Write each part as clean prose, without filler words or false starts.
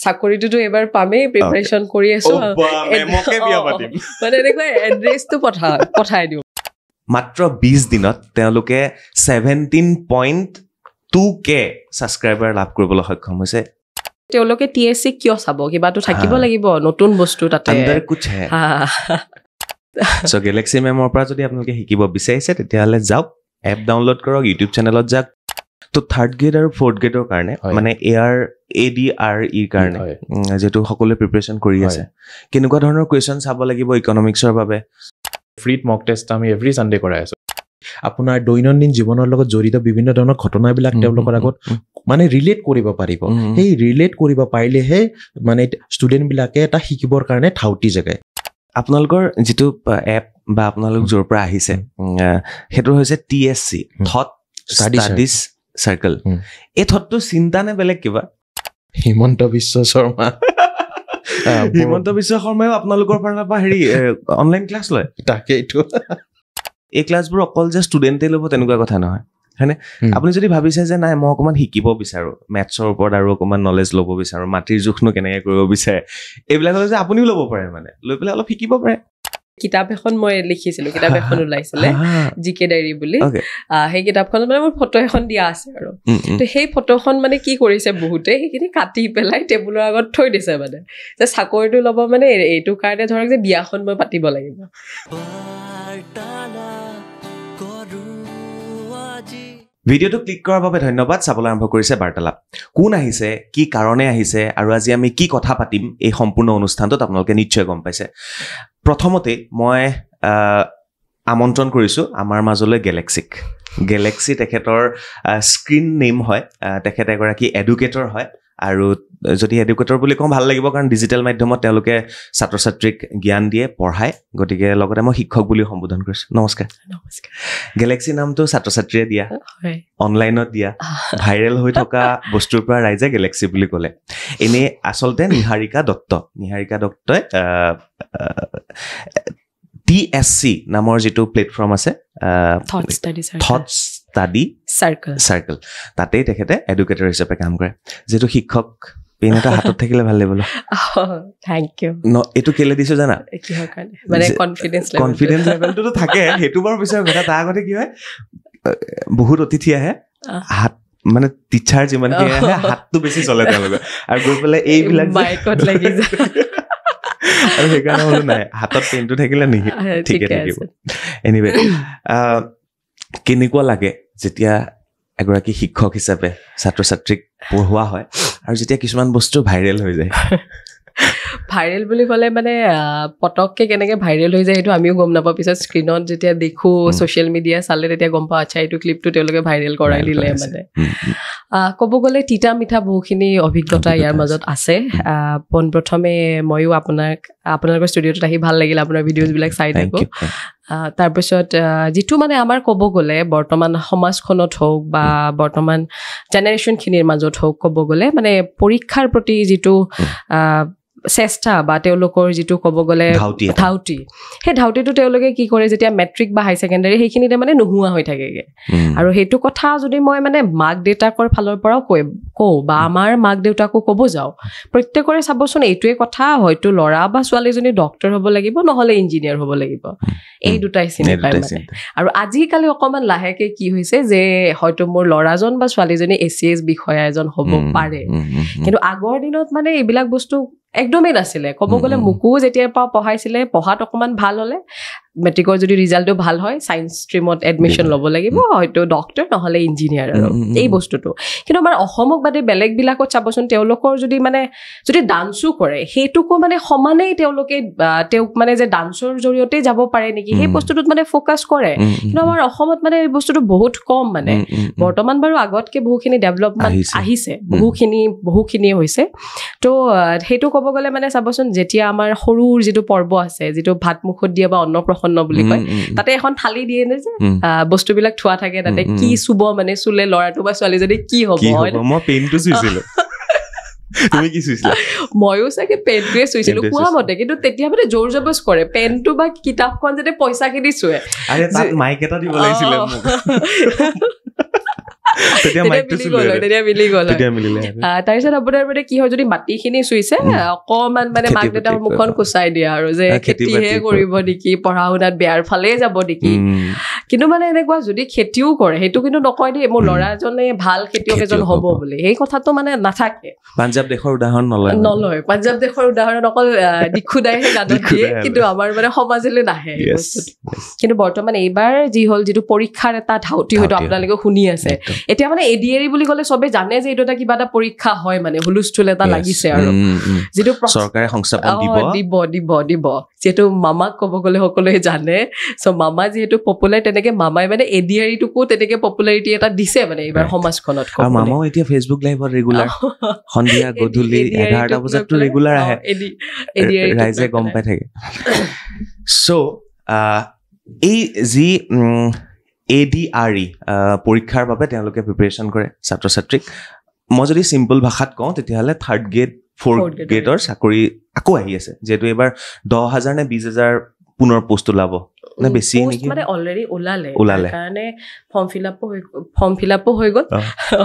চাকৰিটোতো এবাৰ পামেই প্ৰিপাৰেচন কৰি আছো মানে এনেকুৱা এড্ৰেছটো পঠাই দিওঁ মাত্ৰ 20 দিনত তেওঁলোকে 17.2K ছাবস্ক্ৰাইবাৰ লাভ কৰিবলৈ সক্ষম হৈছে তেওঁলোকে TSC কিয় চাব কিবাটো থাকিব লাগিব নতুন বস্তু তাতে আন্দৰ কুছ হে সো গেলেক্সি মেমৰ পৰা যদি আপোনালোকে শিকিব বিচাৰিছে তেতিয়াহলে যাওক এপ ডাউনলোড কৰক ইউটিউব চেনেলত যাওক তো থাৰ্ড গ্ৰেড আৰু ফৰ্থ গ্ৰেডৰ কাৰণে মানে ADRE কাৰণে যেটো সকলোৱে প্ৰিপাৰেচন কৰি আছে কেনেকুৱা ধৰণৰ কোৱেশ্চন চাব লাগিব ইকনমিক্সৰ বাবে ফ্ৰীত মক টেষ্ট আমি এভৰি সানডে কৰাই আছো আপোনাৰ দৈনন্দিন জীৱনৰ লগত জড়িত বিভিন্ন ধৰণৰ ঘটনাবিলাক তেওঁলোকৰ আগত মানে ৰিলেট কৰিব পাৰিব এই ৰিলেট কৰিব পাৰিলেহে মানে ষ্টুডেন্ট বিলাকে এটা শিকিবৰ কাৰণে ঠাউটি জগায় আপোনালোকৰ যেটো এপ বা আপোনালোক জৰ পৰা আহিছে হেটো হৈছে TSC থট ষ্টাডিজ সাৰ্কেল এই থটটো চিন্তা নে বেলেগ কিবা হিমন্ত বিশ্ব শৰ্মা আপোনালোকৰ পৰা হেৰি অনলাইন ক্লাছ লয় তাকে এইটো এই ক্লাছবোৰ অকল যে ষ্টুডেণ্টে ল'ব তেনেকুৱা কথা নহয় হয়নে আপুনি যদি ভাবিছে যে নাই মই অকমান শিকিব বিচাৰো মেথছৰ ওপৰত আৰু অকমান নলেজ ল'ব বিচাৰো মাটিৰ জোখনো কেনেকৈ কৰিব বিচাৰে এইবিলাক হ'লে যে আপুনিও ল'ব পাৰে মানে লৈ পেলাই অলপ শিকিব পাৰে কিতাপ এখন মই লিখিছিলো কিতাপ এখন ওলাইছিলে জিকে ডায়েৰী বুলি সেই কিতাপখনত মানে মোৰ ফটো এখন দিয়া আছে আৰু তো সেই ফটোখন মানে কি কৰিছে বহুতে সেইখিনি কাটি পেলাই টেবুলৰ আগত থৈ দিছে মানে যে চাকৰিটো ল'ব মানে এইটো কাৰণে ধৰক যে বিয়াখন মই পাতিব লাগিব ভিডিঅ'টো ক্লিক কৰাৰ বাবে ধন্যবাদ চাবলৈ আৰম্ভ কৰিছে বাৰ্তালাপ কোন আহিছে কি কাৰণে আহিছে আৰু আজি আমি কি কথা পাতিম এই সম্পূৰ্ণ অনুষ্ঠানটোত আপোনালোকে নিশ্চয় গম পাইছে প্ৰথমতে মই আমন্ত্ৰণ কৰিছো আমাৰ মাজলৈ গেলেক্সি তেখেতৰ স্ক্ৰীন নেম হয় তেখেত এগৰাকী এডুকেটৰ হয় আৰু যদি এডুকেটৰ বুলি কওঁ ভাল লাগিব কাৰণ ডিজিটেল মাধ্যমত তেওঁলোকে ছাত্ৰ ছাত্ৰীক জ্ঞান দিয়ে পঢ়ায় গতিকে লগতে মই শিক্ষক বুলি সম্বোধন কৰিছো নমস্কাৰ গেলেক্সি নামটো ছাত্ৰ ছাত্ৰীয়ে দিয়া অনলাইনত দিয়া ভাইৰেল হৈ থকা বস্তুৰ পৰা ৰাইজে গেলেক্সি বুলি ক'লে এনে আচলতে নিহাৰিকা দত্তই TSC নামৰ যেটো প্লেটফৰ্ম আছে থট ষ্টাডি সাৰ্কেল তাতেই তেখেতে এডুকেটৰ হিচাপে কাম কৰে যেটো শিক্ষক পেন এটা হাতত থাকিলে ভাল লাগিব থ্যাংক ইউ এটো কেলে দিছো জানা কিহৰ কাৰণে মানে কনফিডেন্স লেভেলটো থাকে হেতু বৰ বিষয় কথা তাৰ আগতে কি হয় বহুত অতিথি আহে হাত মানে টিচাৰ যিমান কি আহে হাতটো বেছি চলে তেওঁলোকৰ আৰু গৈ পেলাই এইবিলাক মাইকত লাগি যায় আৰু সেইকাৰণে হলো নাই হাতত পেনটো থাকিলে নেকি ঠিকে থাকিব এনিৱে কেনেকুৱা লাগে যেতিয়া এগৰাকী শিক্ষক হিচাপে ছাত্ৰ ছাত্ৰীক পঢ়োৱা হয় আৰু যেতিয়া কিছুমান বস্তু ভাইৰেল হৈ যায় ভাইৰেল বুলি ক'লে মানে পটককে কেনেকৈ ভাইৰেল হৈ যায় সেইটো আমিও গম নাপাওঁ পিছত স্ক্ৰীনত যেতিয়া দেখোঁ ছ'চিয়েল মিডিয়া চালে তেতিয়া গম পাওঁ আচ্ছা এইটো ক্লিপটো তেওঁলোকে ভাইৰেল কৰাই দিলে মানে ক'ব গ'লে তিতা মিঠা বহুখিনি অভিজ্ঞতা ইয়াৰ মাজত আছে পোনপ্ৰথমে ময়ো আপোনালোকৰ ষ্টুডিঅ'টোত আহি ভাল লাগিল আপোনাৰ ভিডিঅ'জবিলাক চাই থাকোঁ তাৰপিছত যিটো মানে আমাৰ ক'ব গ'লে বৰ্তমান সমাজখনত হওক বা বৰ্তমান জেনেৰেশ্যনখিনিৰ মাজত হওক ক'ব গ'লে মানে পৰীক্ষাৰ প্ৰতি যিটো চেষ্টা বা তেওঁলোকৰ যিটো ক'ব গ'লে ধাউতি সেই ধাউতিটো তেওঁলোকে কি কৰে যেতিয়া মেট্ৰিক বা হাই ছেকেণ্ডাৰী সেইখিনিতে মানে নোহোৱা হৈ থাকেগে আৰু সেইটো কথা যদি মই মানে মাক দেউতাকৰ ফালৰ পৰাও কওঁ বা আমাৰ মাক দেউতাকো ক'ব যাওঁ প্ৰত্যেকৰে চাবচোন এইটোৱে কথা হয়তো ল'ৰা বা ছোৱালীজনী ডক্টৰ হ'ব লাগিব নহ'লে ইঞ্জিনিয়াৰ হ'ব লাগিব এই দুটাই চিনি পায় মানে আৰু আজিকালি অকণমান লাহেকৈ কি হৈছে যে হয়তো মোৰ ল'ৰাজন বা ছোৱালীজনী ACS বিষয়া এজন হ'ব পাৰে কিন্তু আগৰ দিনত মানে এইবিলাক বস্তু একদমেই নাছিলে ক'ব গ'লে মোকো যেতিয়াৰ পৰা পঢ়াইছিলে পঢ়াত অকণমান ভাল হ'লে মেট্ৰিকৰ যদি ৰিজাল্টটো ভাল হয় ছায়েন্স ষ্ট্ৰীমত এডমিশ্যন ল'ব লাগিব হয়তো ডক্টৰ নহ'লে ইঞ্জিনিয়াৰ আৰু এই বস্তুটো কিন্তু আমাৰ অসমক বাদে বেলেগবিলাকত চাবচোন তেওঁলোকৰ যদি ডান্সো কৰে সেইটোকো মানে সমানেই তেওঁলোকে তেওঁক মানে যে ডান্সৰ জৰিয়তে যাব পাৰে নেকি সেই বস্তুটোত মানে ফ'কাছ কৰে কিন্তু আমাৰ অসমত মানে এই বস্তুটো বহুত কম মানে বৰ্তমান বাৰু আগতকৈ বহুখিনি ডেভেলপমেণ্ট আহিছে বহুখিনিয়ে হৈছে তো সেইটো ক'ব গ'লে মানে চাবচোন যেতিয়া আমাৰ সৰুৰ যিটো পৰ্ব আছে যিটো ভাত মুখত দিয়া বা অন্নপ্ৰসন্ন বুলি কয় তাতে এখন থালি দিয়ে নে যে বস্তুবিলাক থোৱা থাকে তাতে কি চুব মানে চুলে ল'ৰাটো বা ছোৱালীজনী কি হ'ব মই পেনটো চুইছিলোঁ তুমি কি চুইছিলা ময়ো চাগে পেনটোৱে চুইছিলোঁ কোৱা মতে কিন্তু তেতিয়া মানে জোৰ জবজ কৰে পেনটো বা কিতাপখন যাতে পইচাখিনি চুৱে মাইক এটা দিব লাগিছিলে তেতিয়া মাইকটো তেতিয়া মিলি গ'ল তেতিয়া মিলিলে তাৰপিছত আপোনাৰ মানে কি হয় যদি মাটিখিনি চুইছে অকমান মানে মাক দেউতাৰ মুখখন কুচাই দিয়ে আৰু যে খেতিহে কৰিব নেকি পঢ়া শুনাত বেয়াৰ ফালে যাব নেকি কিন্তু মানে এনেকুৱা যদি খেতিও কৰে সেইটো কিন্তু নকয় দেই মোৰ ল'ৰাজনে ভাল খেতিয়ক এজন হ'ব বুলি সেই কথাটো মানে নাথাকে পাঞ্জাৱ দেশৰ উদাহৰণ নলয় পাঞ্জাৱ দেশৰ উদাহৰণ অকল দিখুদাইহে গানত দিয়ে কিন্তু আমাৰ মানে সমাজলৈ নাহে কিন্তু বৰ্তমান এইবাৰ যি হ'ল যিটো পৰীক্ষাৰ এটা ধাউতি হয়তো আপোনালোকে শুনি আছে এতিয়া মানে এডিএৰি বুলি ক'লে চবে জানে যে এইটো এটা কিবা এটা পৰীক্ষা হয় মানে হুলস্থুল এটা লাগিছে আৰু যিটো চৰকাৰে সংস্থাপন দিব যিহেতু মামাক ক'ব গ'লে সকলোৱে জানে চ' মামা যিহেতু পপুলাৰ তেনেকে মামাই মানে এডিআৰিটোকো তেনেকে পপুলাৰিটি এটা দিছে মানে এইবাৰ সমাজখনত মামাও এতিয়া ফেচবুক লাইভত ৰেগুলাৰ সন্ধিয়া গধূলি 11টা বজাতটো ৰেগুলাৰ আহে ৰাইজে গম পাই থাকে চ' এই যি ADRE পৰীক্ষাৰ বাবে তেওঁলোকে প্ৰিপেৰেশ্যন কৰে ছাত্ৰ ছাত্ৰীক মই যদি চিম্পল ভাষাত কওঁ তেতিয়াহ'লে 3rd গ্ৰেড 4th গ্ৰেডৰ চাকৰি আকৌ আহি আছে যিহেতু এইবাৰ 10,000 নে 20,000 পুনৰ পোষ্ট ওলাব নে বেছি নেকি মানে অলৰেডি ওলালে কাৰণে ফৰ্ম ফিল আপো হৈ গ'ল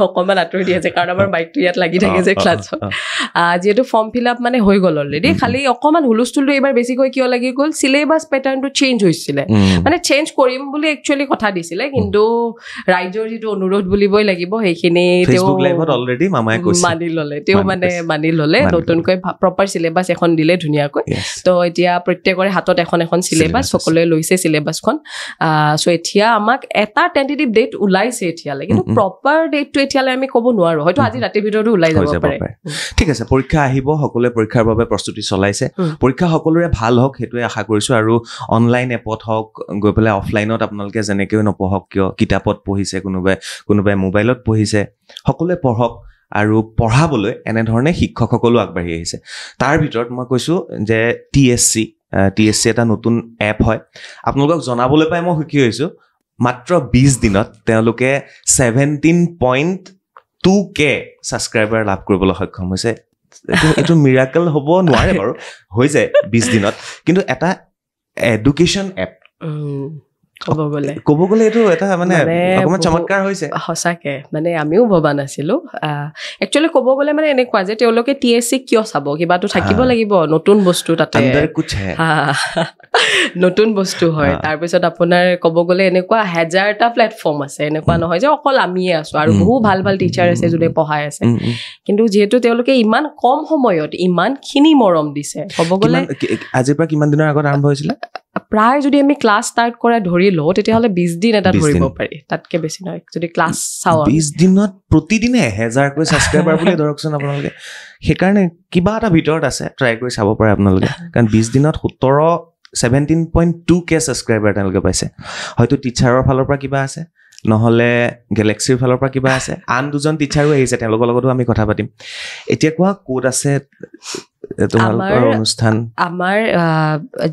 অকণমান আঁতৰি দি আছে কাৰণ আমাৰ বাইকটো ইয়াত লাগি থাকে যে ক্লাছত যিহেতু ফৰ্ম ফিল আপ মানে হৈ গ'ল অলৰেডি খালি অকণমান হুলস্থুলটো এইবাৰ বেছিকৈ কিয় লাগি গ'ল চিলেবাছ পেটাৰ্ণটো চেঞ্জ হৈছিলে মানে চেঞ্জ কৰিম বুলি একচুৱেলি কথা দিছিলে কিন্তু ৰাইজৰ যিটো অনুৰোধ বুলিবই লাগিব সেইখিনি তেওঁ মানি ল'লে নতুনকৈ প্ৰপাৰ চিলেবাছ এখন দিলে ধুনীয়াকৈ তো এতিয়া প্ৰত্যেকৰে হাতত এখন চিলেবাছ সকলোৱে লৈছে চিলেবাছখন চ' এতিয়া আমাক এটা টেণ্টেটিভ ডেট ওলাইছে এতিয়ালৈ কিন্তু প্ৰপাৰ ডেটটো এতিয়ালৈ আমি ক'ব নোৱাৰো হয়তো আজি ৰাতিৰ ভিতৰতো ওলাই যাব পাৰে ঠিক আছে পৰীক্ষা আহিব সকলোৱে পৰীক্ষাৰ বাবে প্ৰস্তুতি চলাইছে পৰীক্ষা সকলোৰে ভাল হওক সেইটোৱে আশা কৰিছোঁ আৰু অনলাইন এপত হওক গৈ পেলাই অফলাইনত আপোনালোকে যেনেকৈ নপঢ়ক কিয় কিতাপত পঢ়িছে কোনোবাই মোবাইলত পঢ়িছে সকলোৱে পঢ়ক আৰু পঢ়াবলৈ এনেধৰণে শিক্ষকসকলো আগবাঢ়ি আহিছে তাৰ ভিতৰত মই কৈছোঁ যে TSC এটা নতুন এপ হয় আপোনালোকক জনাবলৈ পাই মই সুখী হৈছোঁ মাত্ৰ 20 দিনত তেওঁলোকে 17.2K ছাবস্ক্ৰাইবাৰ লাভ কৰিবলৈ সক্ষম হৈছে এইটো মিৰাকল হ'ব নোৱাৰে বাৰু হৈ যায় 20 দিনত কিন্তু এটা এডুকেশ্যন এপ ক'ব গ'লে এইটো এটা মানে অকণমান চমৎকাৰ হৈছে সঁচাকে মানে আমিও ভবা নাছিলোঁ একচুৱেলি ক'ব গ'লে মানে এনেকুৱা যে তেওঁলোকে TSC কিয় চাব কিবাটো থাকিব লাগিব নতুন বস্তু তাতে নতুন বস্তু হয় তাৰপিছত আপোনাৰ ক'ব গ'লে এনেকুৱা 1000টা প্লেটফৰ্ম আছে এনেকুৱা নহয় যে অকল আমিয়ে আছোঁ আৰু বহু ভাল ভাল টিচাৰ আছে যোনে পঢ়াই আছে কিন্তু যিহেতু তেওঁলোকে ইমান কম সময়ত ইমানখিনি মৰম দিছে ক'ব গ'লে আজিৰ পৰা কিমান দিনৰ আগত আৰম্ভ হৈছিলে প্ৰায় যদি আমি ক্লাছ ষ্টাৰ্ট কৰা ধৰি লওঁ তেতিয়াহ'লে 20 দিন এটা ধৰিব পাৰি তাতকৈ বেছি নহয় যদি ক্লাছ চাওঁ 20 দিনত প্ৰতিদিনে 1000কৈ ছাবস্ক্ৰাইবাৰ বুলি ধৰকচোন আপোনালোকে সেইকাৰণে কিবা এটা ভিতৰত আছে ট্ৰাই কৰি চাব পাৰে আপোনালোকে কাৰণ 20 দিনত 17.2K ছাবস্ক্ৰাইবাৰ তেওঁলোকে পাইছে হয়তো টিচাৰৰ ফালৰ পৰা কিবা আছে নহ'লে গেলেক্সিৰ ফালৰ পৰা কিবা আছে আন দুজন টিচাৰো আহিছে তেওঁলোকৰ লগতো আমি কথা পাতিম এতিয়া কোৱা ক'ত আছে আমাৰ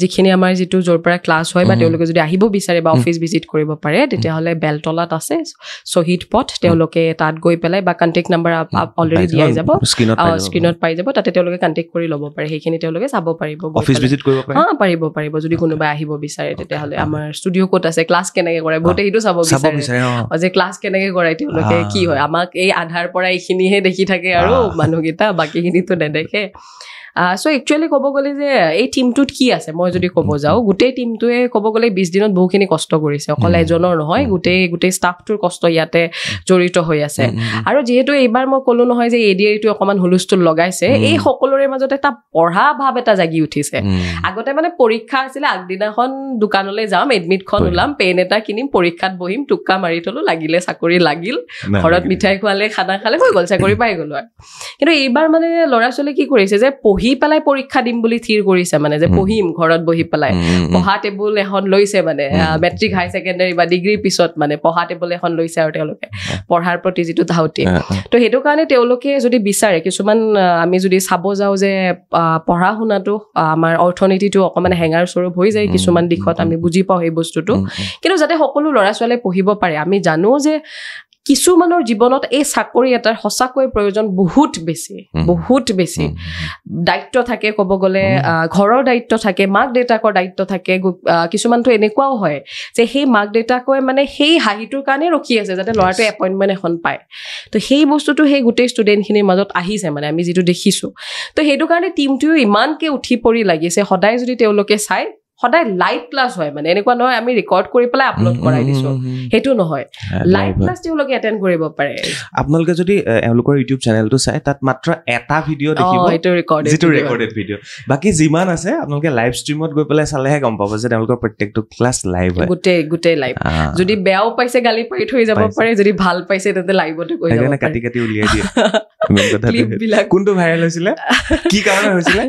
যিখিনি আমাৰ যিটো য'ৰ পৰা ক্লাছ হয় বা তেওঁলোকে যদি আহিব বিচাৰে বা অফিচ ভিজিট কৰিব পাৰে তেতিয়াহ'লে বেলতলাত আছে শ্বহীদ পথ তেওঁলোকে তাত গৈ পেলাই বা কণ্টেক্ট নাম্বাৰ অলৰেডি দিয়াই যাব স্ক্ৰীণত পাই যাব তাতে তেওঁলোকে কণ্টেক্ট কৰি ল'ব পাৰে সেইখিনি তেওঁলোকে চাব পাৰিব অফিচ ভিজিট কৰিব পাৰে পাৰিব যদি কোনোবাই আহিব বিচাৰে তেতিয়াহ'লে আমাৰ ষ্টুডিঅ' ক'ত আছে ক্লাছ কেনেকৈ কৰে বহুতে সেইটো চাব বিচাৰে যে ক্লাছ কেনেকৈ কৰাই তেওঁলোকে কি হয় আমাক এই আধাৰ পৰা এইখিনিহে দেখি থাকে আৰু মানুহকেইটা বাকীখিনিতো নেদেখে চ' একচুৱেলি ক'ব গ'লে যে এই টীমটোত কি আছে মই যদি ক'ব যাওঁ গোটেই টীমটোৱে ক'ব গ'লে 20 দিনত বহুখিনি কষ্ট কৰিছে অকল এজনৰ নহয় গোটেই ষ্টাফটোৰ কষ্ট ইয়াতে জড়িত হৈ আছে আৰু যিহেতু এইবাৰ মই ক'লো নহয় যে ADRE অকণমান হুলস্থুল লগাইছে এই সকলোৰে মাজত এটা পঢ়া ভাৱ এটা জাগি উঠিছে আগতে মানে পৰীক্ষা আছিলে আগদিনাখন দোকানলৈ যাম এডমিটখন ওলাম পেন এটা কিনিম পৰীক্ষাত বহিম টুক্কা মাৰি থলো লাগিলে চাকৰি লাগিল ঘৰত মিঠাই খোৱালে খানা খালে হৈ গ'ল চাকৰি পাই গ'লো আৰু কিন্তু এইবাৰ মানে ল'ৰা ছোৱালীয়ে কি কৰিছে যে পঢ়ি পেলাই পৰীক্ষা দিম বুলি থিৰ কৰিছে মানে যে পঢ়িম ঘৰত বহি পেলাই পঢ়া টেবুল এখন লৈছে মানে মেট্ৰিক হাই ছেকেণ্ডাৰী বা ডিগ্ৰীৰ পিছত মানে পঢ়া টেবুল এখন লৈছে আৰু তেওঁলোকে পঢ়াৰ প্ৰতি যিটো ধাউতি তো সেইটো কাৰণে তেওঁলোকে যদি বিচাৰে কিছুমান আমি যদি চাব যাওঁ যে পঢ়া শুনাটো আমাৰ অৰ্থনীতিটো অকণমান হেঙাৰ স্বৰূপ হৈ যায় কিছুমান দিশত আমি বুজি পাওঁ সেই বস্তুটো কিন্তু যাতে সকলো ল'ৰা ছোৱালীয়ে পঢ়িব পাৰে আমি জানো যে কিছুমানৰ জীৱনত এই চাকৰি এটাৰ সঁচাকৈ প্ৰয়োজন বহুত বেছি দায়িত্ব থাকে ক'ব গ'লে ঘৰৰ দায়িত্ব থাকে মাক দেউতাকৰ দায়িত্ব থাকে কিছুমানটো এনেকুৱাও হয় যে সেই মাক দেউতাকে মানে সেই হাঁহিটোৰ কাৰণে ৰখি আছে যাতে ল'ৰাটোৱে এপইণ্টমেণ্ট এখন পায় তো সেই বস্তুটো সেই গোটেই ষ্টুডেণ্টখিনিৰ মাজত আহিছে মানে আমি যিটো দেখিছোঁ তো সেইটো কাৰণে টিমটোও ইমানকৈ উঠি পৰি লাগিছে সদায় যদি তেওঁলোকে চাই সদায় লাইভ ক্লাছ হয় মানে এনেকুৱা নহয় আমি ৰেকৰ্ড কৰি পেলাই আপলোড কৰাই দিছো সেইটো নহয় লাইভ ক্লাছ তেওঁলোকে এটেণ্ড কৰিব পাৰে আপোনালোকে যদি এওঁলোকৰ ইউটিউব চেনেলটো চাই তাত মাত্ৰ এটা ভিডিঅ' দেখিব যিটো ৰেকৰ্ডেড ভিডিঅ' বাকী যিমান আছে আপোনালোকে লাইভ ষ্ট্ৰীমত গৈ পেলাই চালেহে গম পাব যে তেওঁলোকৰ প্ৰত্যেকটো ক্লাছ লাইভ হয় গোটেই লাইভ যদি বেয়াও পাইছে গালি পাৰি থৈ যাব পাৰে যদি ভাল পাইছে তেন্তে লাইভতে কৈ যাব কাটি উলিয়াই দিয়ে কোনটো ভাইৰেল হৈছিলে কি কাৰণে হৈছিলে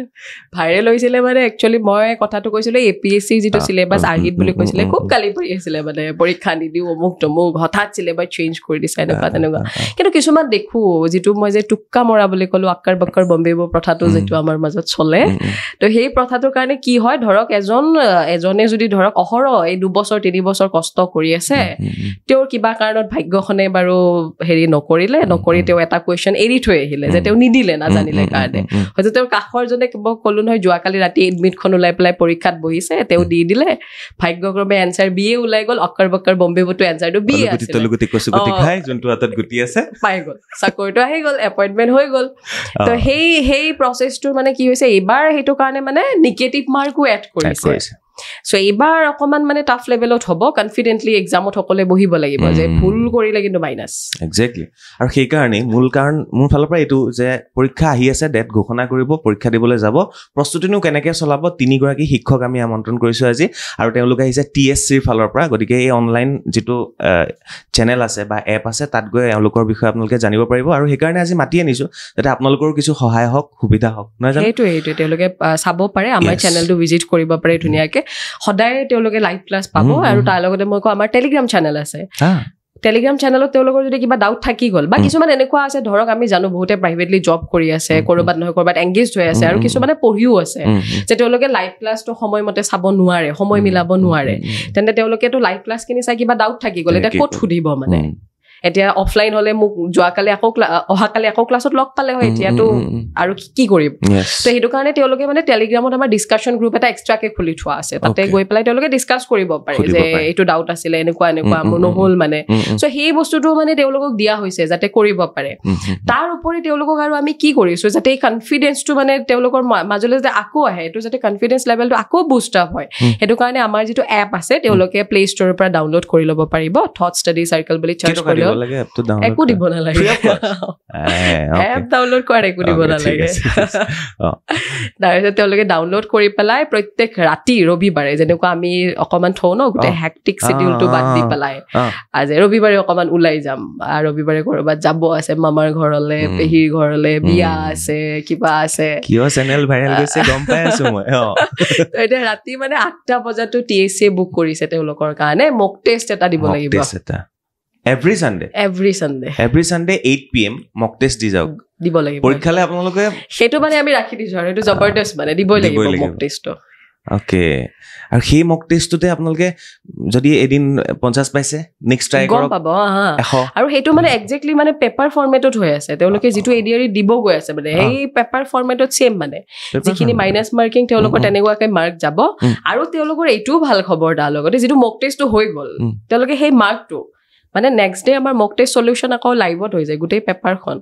ভাইৰেল হৈছিলে মানে একচুৱেলি মই কথাটো কৈছিলো APSC যিটো চিলেবাছ আৰ্হিত বুলি কৈছিলে খুব গালি পাৰি আছিলে মানে পৰীক্ষা নিদিও অমুক তমুক হঠাৎ চিলেবাছ চেঞ্জ কৰি দিছে এনেকুৱা তেনেকুৱা কিন্তু কিছুমান দেখো যিটো মই যে টুক্কা মৰা বুলি ক'লো আক্কাৰ বাক্কাৰ বম্বেব প্ৰথাটো যিটো আমাৰ মাজত চলে তো সেই প্ৰথাটোৰ কাৰণে কি হয় ধৰক এজনে যদি ধৰক অহৰহ এই 2 বছৰ 3 বছৰ কষ্ট কৰি আছে তেওঁৰ কিবা কাৰণত ভাগ্যখনে বাৰু হেৰি নকৰি তেওঁ এটা কুৱেশ্যন এৰি থৈ আহিলে যে তেওঁ নিদিলে নাজানিলে কাৰণে হয়তো তেওঁৰ কাষৰজনে ক'লো নহয় যোৱাকালি ৰাতি এডমিটখন ওলাই পেলাই পৰীক্ষাত বহিছে তেওঁ দি দিলে ভাগ্যক্ৰমে এনচাৰ বি ওলাই গ'ল অক্কাৰ বক্কাৰ বম্বেবতো এনচাৰটো বি আছে পাই গ'ল চাকৰিটো আহি গ'ল এপইণ্টমেণ্ট হৈ গ'ল তো সেই প্ৰচেছটোৰ মানে কি হৈছে এইবাৰ সেইটো কাৰণে মানে নিগেটিভ মাৰ্কো এড কৰিছে সো এইবাৰ অকমান মানে টাফ লেভেলত হ'ব কনফিডেন্টলি এক্সামত সকলে বহিব লাগিব যে ভুল কৰিলে কিন্তু মাইনাছ এক্সেক্টলি আৰু সেইকাৰণে মূল কাৰণ মোৰ ফালৰ পৰা এইটো যে পৰীক্ষা আহি আছে ডেট ঘোষণা কৰিব পৰীক্ষা দিবলৈ যাব প্ৰস্তুতিনো কেনেকৈ চলাব 3 গৰাকী শিক্ষক আমি আমন্ত্ৰণ কৰিছোঁ আজি আৰু তেওঁলোকে আহিছে TSCৰ ফালৰ পৰা গতিকে এই অনলাইন যিটো চেনেল আছে বা এপ আছে তাত গৈ এওঁলোকৰ বিষয়ে আপোনালোকে জানিব পাৰিব আৰু সেইকাৰণে আজি মাতি আনিছোঁ যাতে আপোনালোকৰো কিছু সহায় হওক সুবিধা হওক নহয় জানো সেইটো তেওঁলোকে চাব পাৰে আমাৰ চেনেলটো ভিজিট কৰিব পাৰে ধুনীয়াকৈ সদায় তেওঁলোকে লাইভ ক্লাছ পাব আৰু তাৰ লগতে মই কওঁ আমাৰ টেলিগ্ৰাম চেনেল আছে টেলিগ্ৰাম চেনেলত তেওঁলোকৰ যদি কিবা ডাউট থাকি গ'ল বা কিছুমান এনেকুৱা আছে ধৰক আমি জানো বহুতে প্ৰাইভেটলি জব কৰি আছে ক'ৰবাত নহয় ক'ৰবাত এংগেজড হৈ আছে আৰু কিছুমানে পঢ়িও আছে যে তেওঁলোকে লাইভ ক্লাছটো সময়মতে চাব নোৱাৰে সময় মিলাব নোৱাৰে তেন্তে তেওঁলোকেতো লাইভ ক্লাছখিনি চাই কিবা ডাউট থাকি গ'ল এতিয়া ক'ত সুধিব মানে এতিয়া অফলাইন হ'লে মোক যোৱাকালি অহাকালি আকৌ ক্লাছত লগ পালে হয় এতিয়াতো আৰু কি কৰিম তো সেইটো কাৰণে তেওঁলোকে মানে টেলিগ্ৰামত আমাৰ ডিছকাশ্যন গ্ৰুপ এটা এক্সট্ৰাকে খুলি থোৱা আছে তাতে গৈ পেলাই তেওঁলোকে ডিছকাছ কৰিব পাৰে যে এইটো ডাউট আছিলে এনেকুৱা মোৰ নহ'ল মানে চ' সেই বস্তুটো মানে তেওঁলোকক দিয়া হৈছে যাতে কৰিব পাৰে তাৰ উপৰি তেওঁলোকক আৰু আমি কি কৰিছোঁ যাতে এই কনফিডেন্সটো মানে তেওঁলোকৰ মাজলৈ যাতে আকৌ আহে এইটো যাতে কনফিডেন্স লেভেলটো আকৌ বুষ্ট আপ হয় সেইটো কাৰণে আমাৰ যিটো এপ আছে তেওঁলোকে প্লে ষ্ট'ৰৰ পৰা ডাউনলোড কৰি ল'ব পাৰিব থট ষ্টাডি চাৰ্কল বুলি চাৰ্চ কৰি একো দিব নালাগে এপ ডাউনলোড কৰাৰ একো দিব নালাগে তাৰপিছত তেওঁলোকে ডাউনলোড কৰি পেলাই প্ৰত্যেক ৰাতি ৰবিবাৰে যেনেকুৱা আমি অকণমান থওঁ ন গোটেই হেক্টিক চিডিউলটো বাদ দি পেলাই আজি ৰবিবাৰে অকণমান ওলাই যাম ৰবিবাৰে ক'ৰবাত যাব আছে মামাৰ ঘৰলে পেহীৰ ঘৰলে বিয়া আছে কিবা আছে কিয় চেনেল ভাইৰেল গৈছে গম পাই আছো মই এতিয়া ৰাতি মানে 8টা বজাতো TSC বুক কৰিছে তেওঁলোকৰ কাৰণে মক টেষ্ট এটা দিব লাগিব Every Sunday 8 PM mock test দি যাওক দিব লাগিব পৰীক্ষালে আপোনালোকে সেইটো মানে আমি ৰাখি দিছো আৰু এইটো জবৰদস্ত মানে দিবই লাগিব মক টেষ্টটো ওকে আৰু সেই মক টেষ্টটোতে আপোনালোকে যদি এদিন 50 পাইছে নেক্সট ট্ৰাই কৰক পাব আৰু সেইটো মানে একজেক্টলি মানে পেপাৰ ফৰ্মেটত হৈ আছে তেওঁলোকে যিটো এডিআৰই দিব গৈ আছে মানে সেই পেপাৰ ফৰ্মেটত সেম মানে যিখিনি মাইনাছ মাৰ্কিং তেওঁলোকৰ তেনেকুৱাকৈ মাৰ্ক যাব আৰু তেওঁলোকৰ এইটোও ভাল খবৰ তাৰ লগতে যিটো মক টেষ্টটো হৈ গ'ল তেওঁলোকে সেই মাৰ্কটো মানে নেক্সট ডে আমাৰ মক টেষ্ট সলিউশন আকৌ লাইভত হৈ যায় গোটেই পেপাৰখন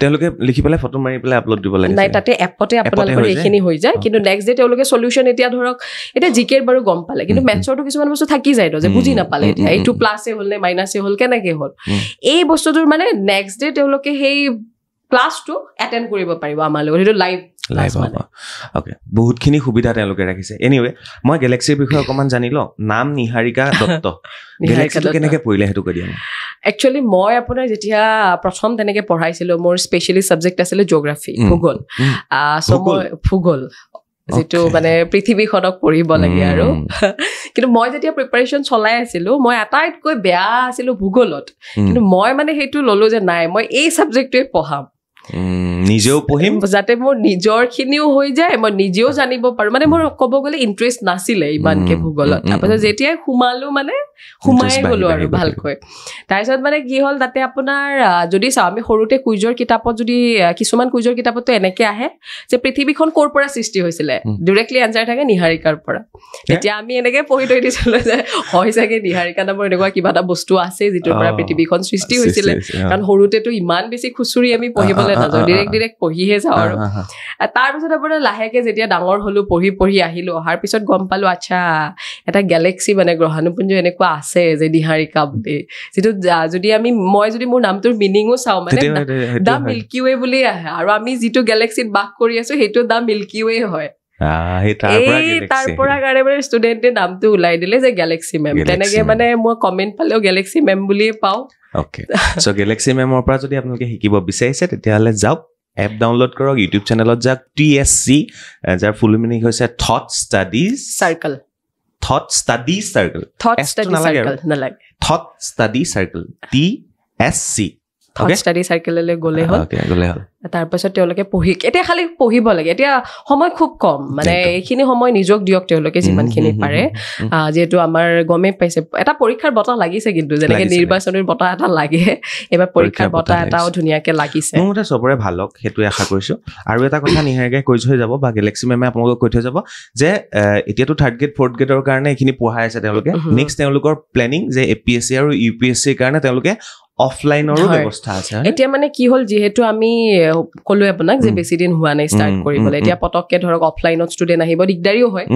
তেওঁলোকে লিখি পেলাই ফটো মাৰি পেলাই আপলোড দিব লাগে নাই তাতে এপতে আপোনালোকৰ এইখিনি হৈ যায় কিন্তু নেক্সট ডে তেওঁলোকে সলিউশন এতিয়া ধৰক এতিয়া জিকেৰ বাৰু গম পালে কিন্তু মেথছৰটো কিছুমান বস্তু থাকি যায় যে বুজি নাপালে এতিয়া এইটো প্লাছে হ'ল নে মাইনাছে হ'ল কেনেকৈ হ'ল এই বস্তুটোৰ মানে নেক্সট ডে তেওঁলোকে সেই ক্লাছটো এটেণ্ড কৰিব পাৰিব আমাৰ লগত সেইটো লাইভ হ'ব অ'কে বহুতখিনি সুবিধা তেওঁলোকে ৰাখিছে এনিৱে মই গেলেক্সিৰ বিষয়ে অকণমান জানি লওঁ নাম নিহাৰিকা দত্ত গেলেক্সিটো কেনেকৈ পৰিলে সেইটো কৈ দিয়া একচুৱেলি মই আপোনাৰ যেতিয়া প্ৰথম তেনেকৈ পঢ়াইছিলোঁ মোৰ স্পেচিয়েলি ছাবজেক্ট আছিলে জিঅ'গ্ৰাফি ভূগোল চ' মই ভূগোল যিটো মানে পৃথিৱীখনক পঢ়িব লাগে আৰু কিন্তু মই যেতিয়া প্ৰিপাৰেশ্যন চলাই আছিলোঁ মই আটাইতকৈ বেয়া আছিলোঁ ভূগোলত কিন্তু মই মানে সেইটো ল'লোঁ যে নাই মই এই ছাবজেক্টটোৱে পঢ়াম নিজেও পঢ়িম যাতে মোৰ নিজৰ খিনিও হৈ যায় মই নিজেও জানিব পাৰো মানে মোৰ ক'ব গ'লে ইণ্টাৰেষ্ট নাছিলে ইমানকে ভূগোলত তাৰপিছত যেতিয়াই সোমালো মানে সোমাই গ'লো আৰু ভালকৈ তাৰপিছত মানে কি হ'ল তাতে আপোনাৰ যদি চাওঁ আমি সৰুতে কুইজৰ কিতাপত যদি কিছুমান কুইজৰ কিতাপতো এনেকে আহে যে পৃথিৱীখন ক'ৰ পৰা সৃষ্টি হৈছিলে ডাইৰেক্টলি আনচাৰ থাকে নিহাৰিকাৰ পৰা এতিয়া আমি এনেকে পঢ়ি থৈ দিছিলো যে হয় চাগে নিহাৰিকা নামৰ এনেকুৱা কিবা এটা বস্তু আছে যিটোৰ পৰা পৃথিৱীখন সৃষ্টি হৈছিলে কাৰণ সৰুতেতো ইমান বেছি খুচুৰি আমি পঢ়িবলৈ নাযাওঁ ডাইৰেক্ট পঢ়িহে যাওঁ আৰু তাৰপিছত আপোনাৰ লাহেকে যেতিয়া ডাঙৰ হলো পঢ়ি আহিলো অহাৰ পিছত গম পালো আচ্ছা এটা গেলেক্সি মানে গ্ৰহাণুপুঞ্জ এনেকুৱা আছে যে নিহাৰিকা বুলি যিটো যদি মই যদি মোৰ নামটোৰ মিনিঙো চাওঁ মানে দা মিল্কি ৱে বুলি আহে আৰু আমি যিটো গেলেক্সিত বাস কৰি আছো সেইটো দা মিল্কি ৱে হয় তাৰ পৰা কাৰণে মানে ষ্টুডেণ্টে নামটো ওলাই দিলে যে গেলেক্সি মেম তেনেকে মানে মই কমেণ্ট পালেও গেলেক্সি মেম বুলিয়ে পাওঁ অ'কে চ' গেলেক্সি মেমৰ পৰা যদি আপোনালোকে শিকিব বিচাৰিছে তেতিয়াহ'লে যাওক এপ ডাউনলোড কৰক ইউটিউব চেনেলত যাওক TSC যাৰ ফুল মিনিং হৈছে thought study circle TSC thought study চাৰ্কললৈ গ'লে হ'ল তাৰপিছত তেওঁলোকে এতিয়া খালি পঢ়িব লাগে এতিয়া সময় খুব কম মানে এইখিনি সময় নিজক দিয়ক তেওঁলোকে যিমানখিনি পাৰে যিহেতু আমাৰ গমেই পাইছে এটা পৰীক্ষাৰ বঁটা লাগিছে কিন্তু যেনেকে নিৰ্বাচনৰ বঁটা এটা লাগে এবাৰ পৰীক্ষাৰ বঁটা এটাও ধুনীয়াকে লাগিছে মোৰ মতে চবৰে ভাল হওক সেইটোৱে আশা কৰিছো আৰু এটা কথা নিহাৰিকাই কৈ থৈ যাব বা গেলেক্সি মেমে আপোনালোকক কৈ থৈ যাব যে এতিয়াতো 3rd গ্ৰেড 4th গ্ৰেডৰ কাৰণে এইখিনি পঢ়াই আছে তেওঁলোকে নেক্সট তেওঁলোকৰ প্লেনিং যে APSC আৰু UPSCৰ কাৰণে তেওঁলোকে অফলাইনৰো ব্যৱস্থা আছে এতিয়া মানে কি হ'ল যিহেতু আমি ক'লো আপোনাক যে বেছি দিন হোৱা নাই ষ্টাৰ্ট কৰিবলৈ এতিয়া পটককে ধৰক অফলাইনত ষ্টুডেণ্ট আহিব দিগদাৰিও হয়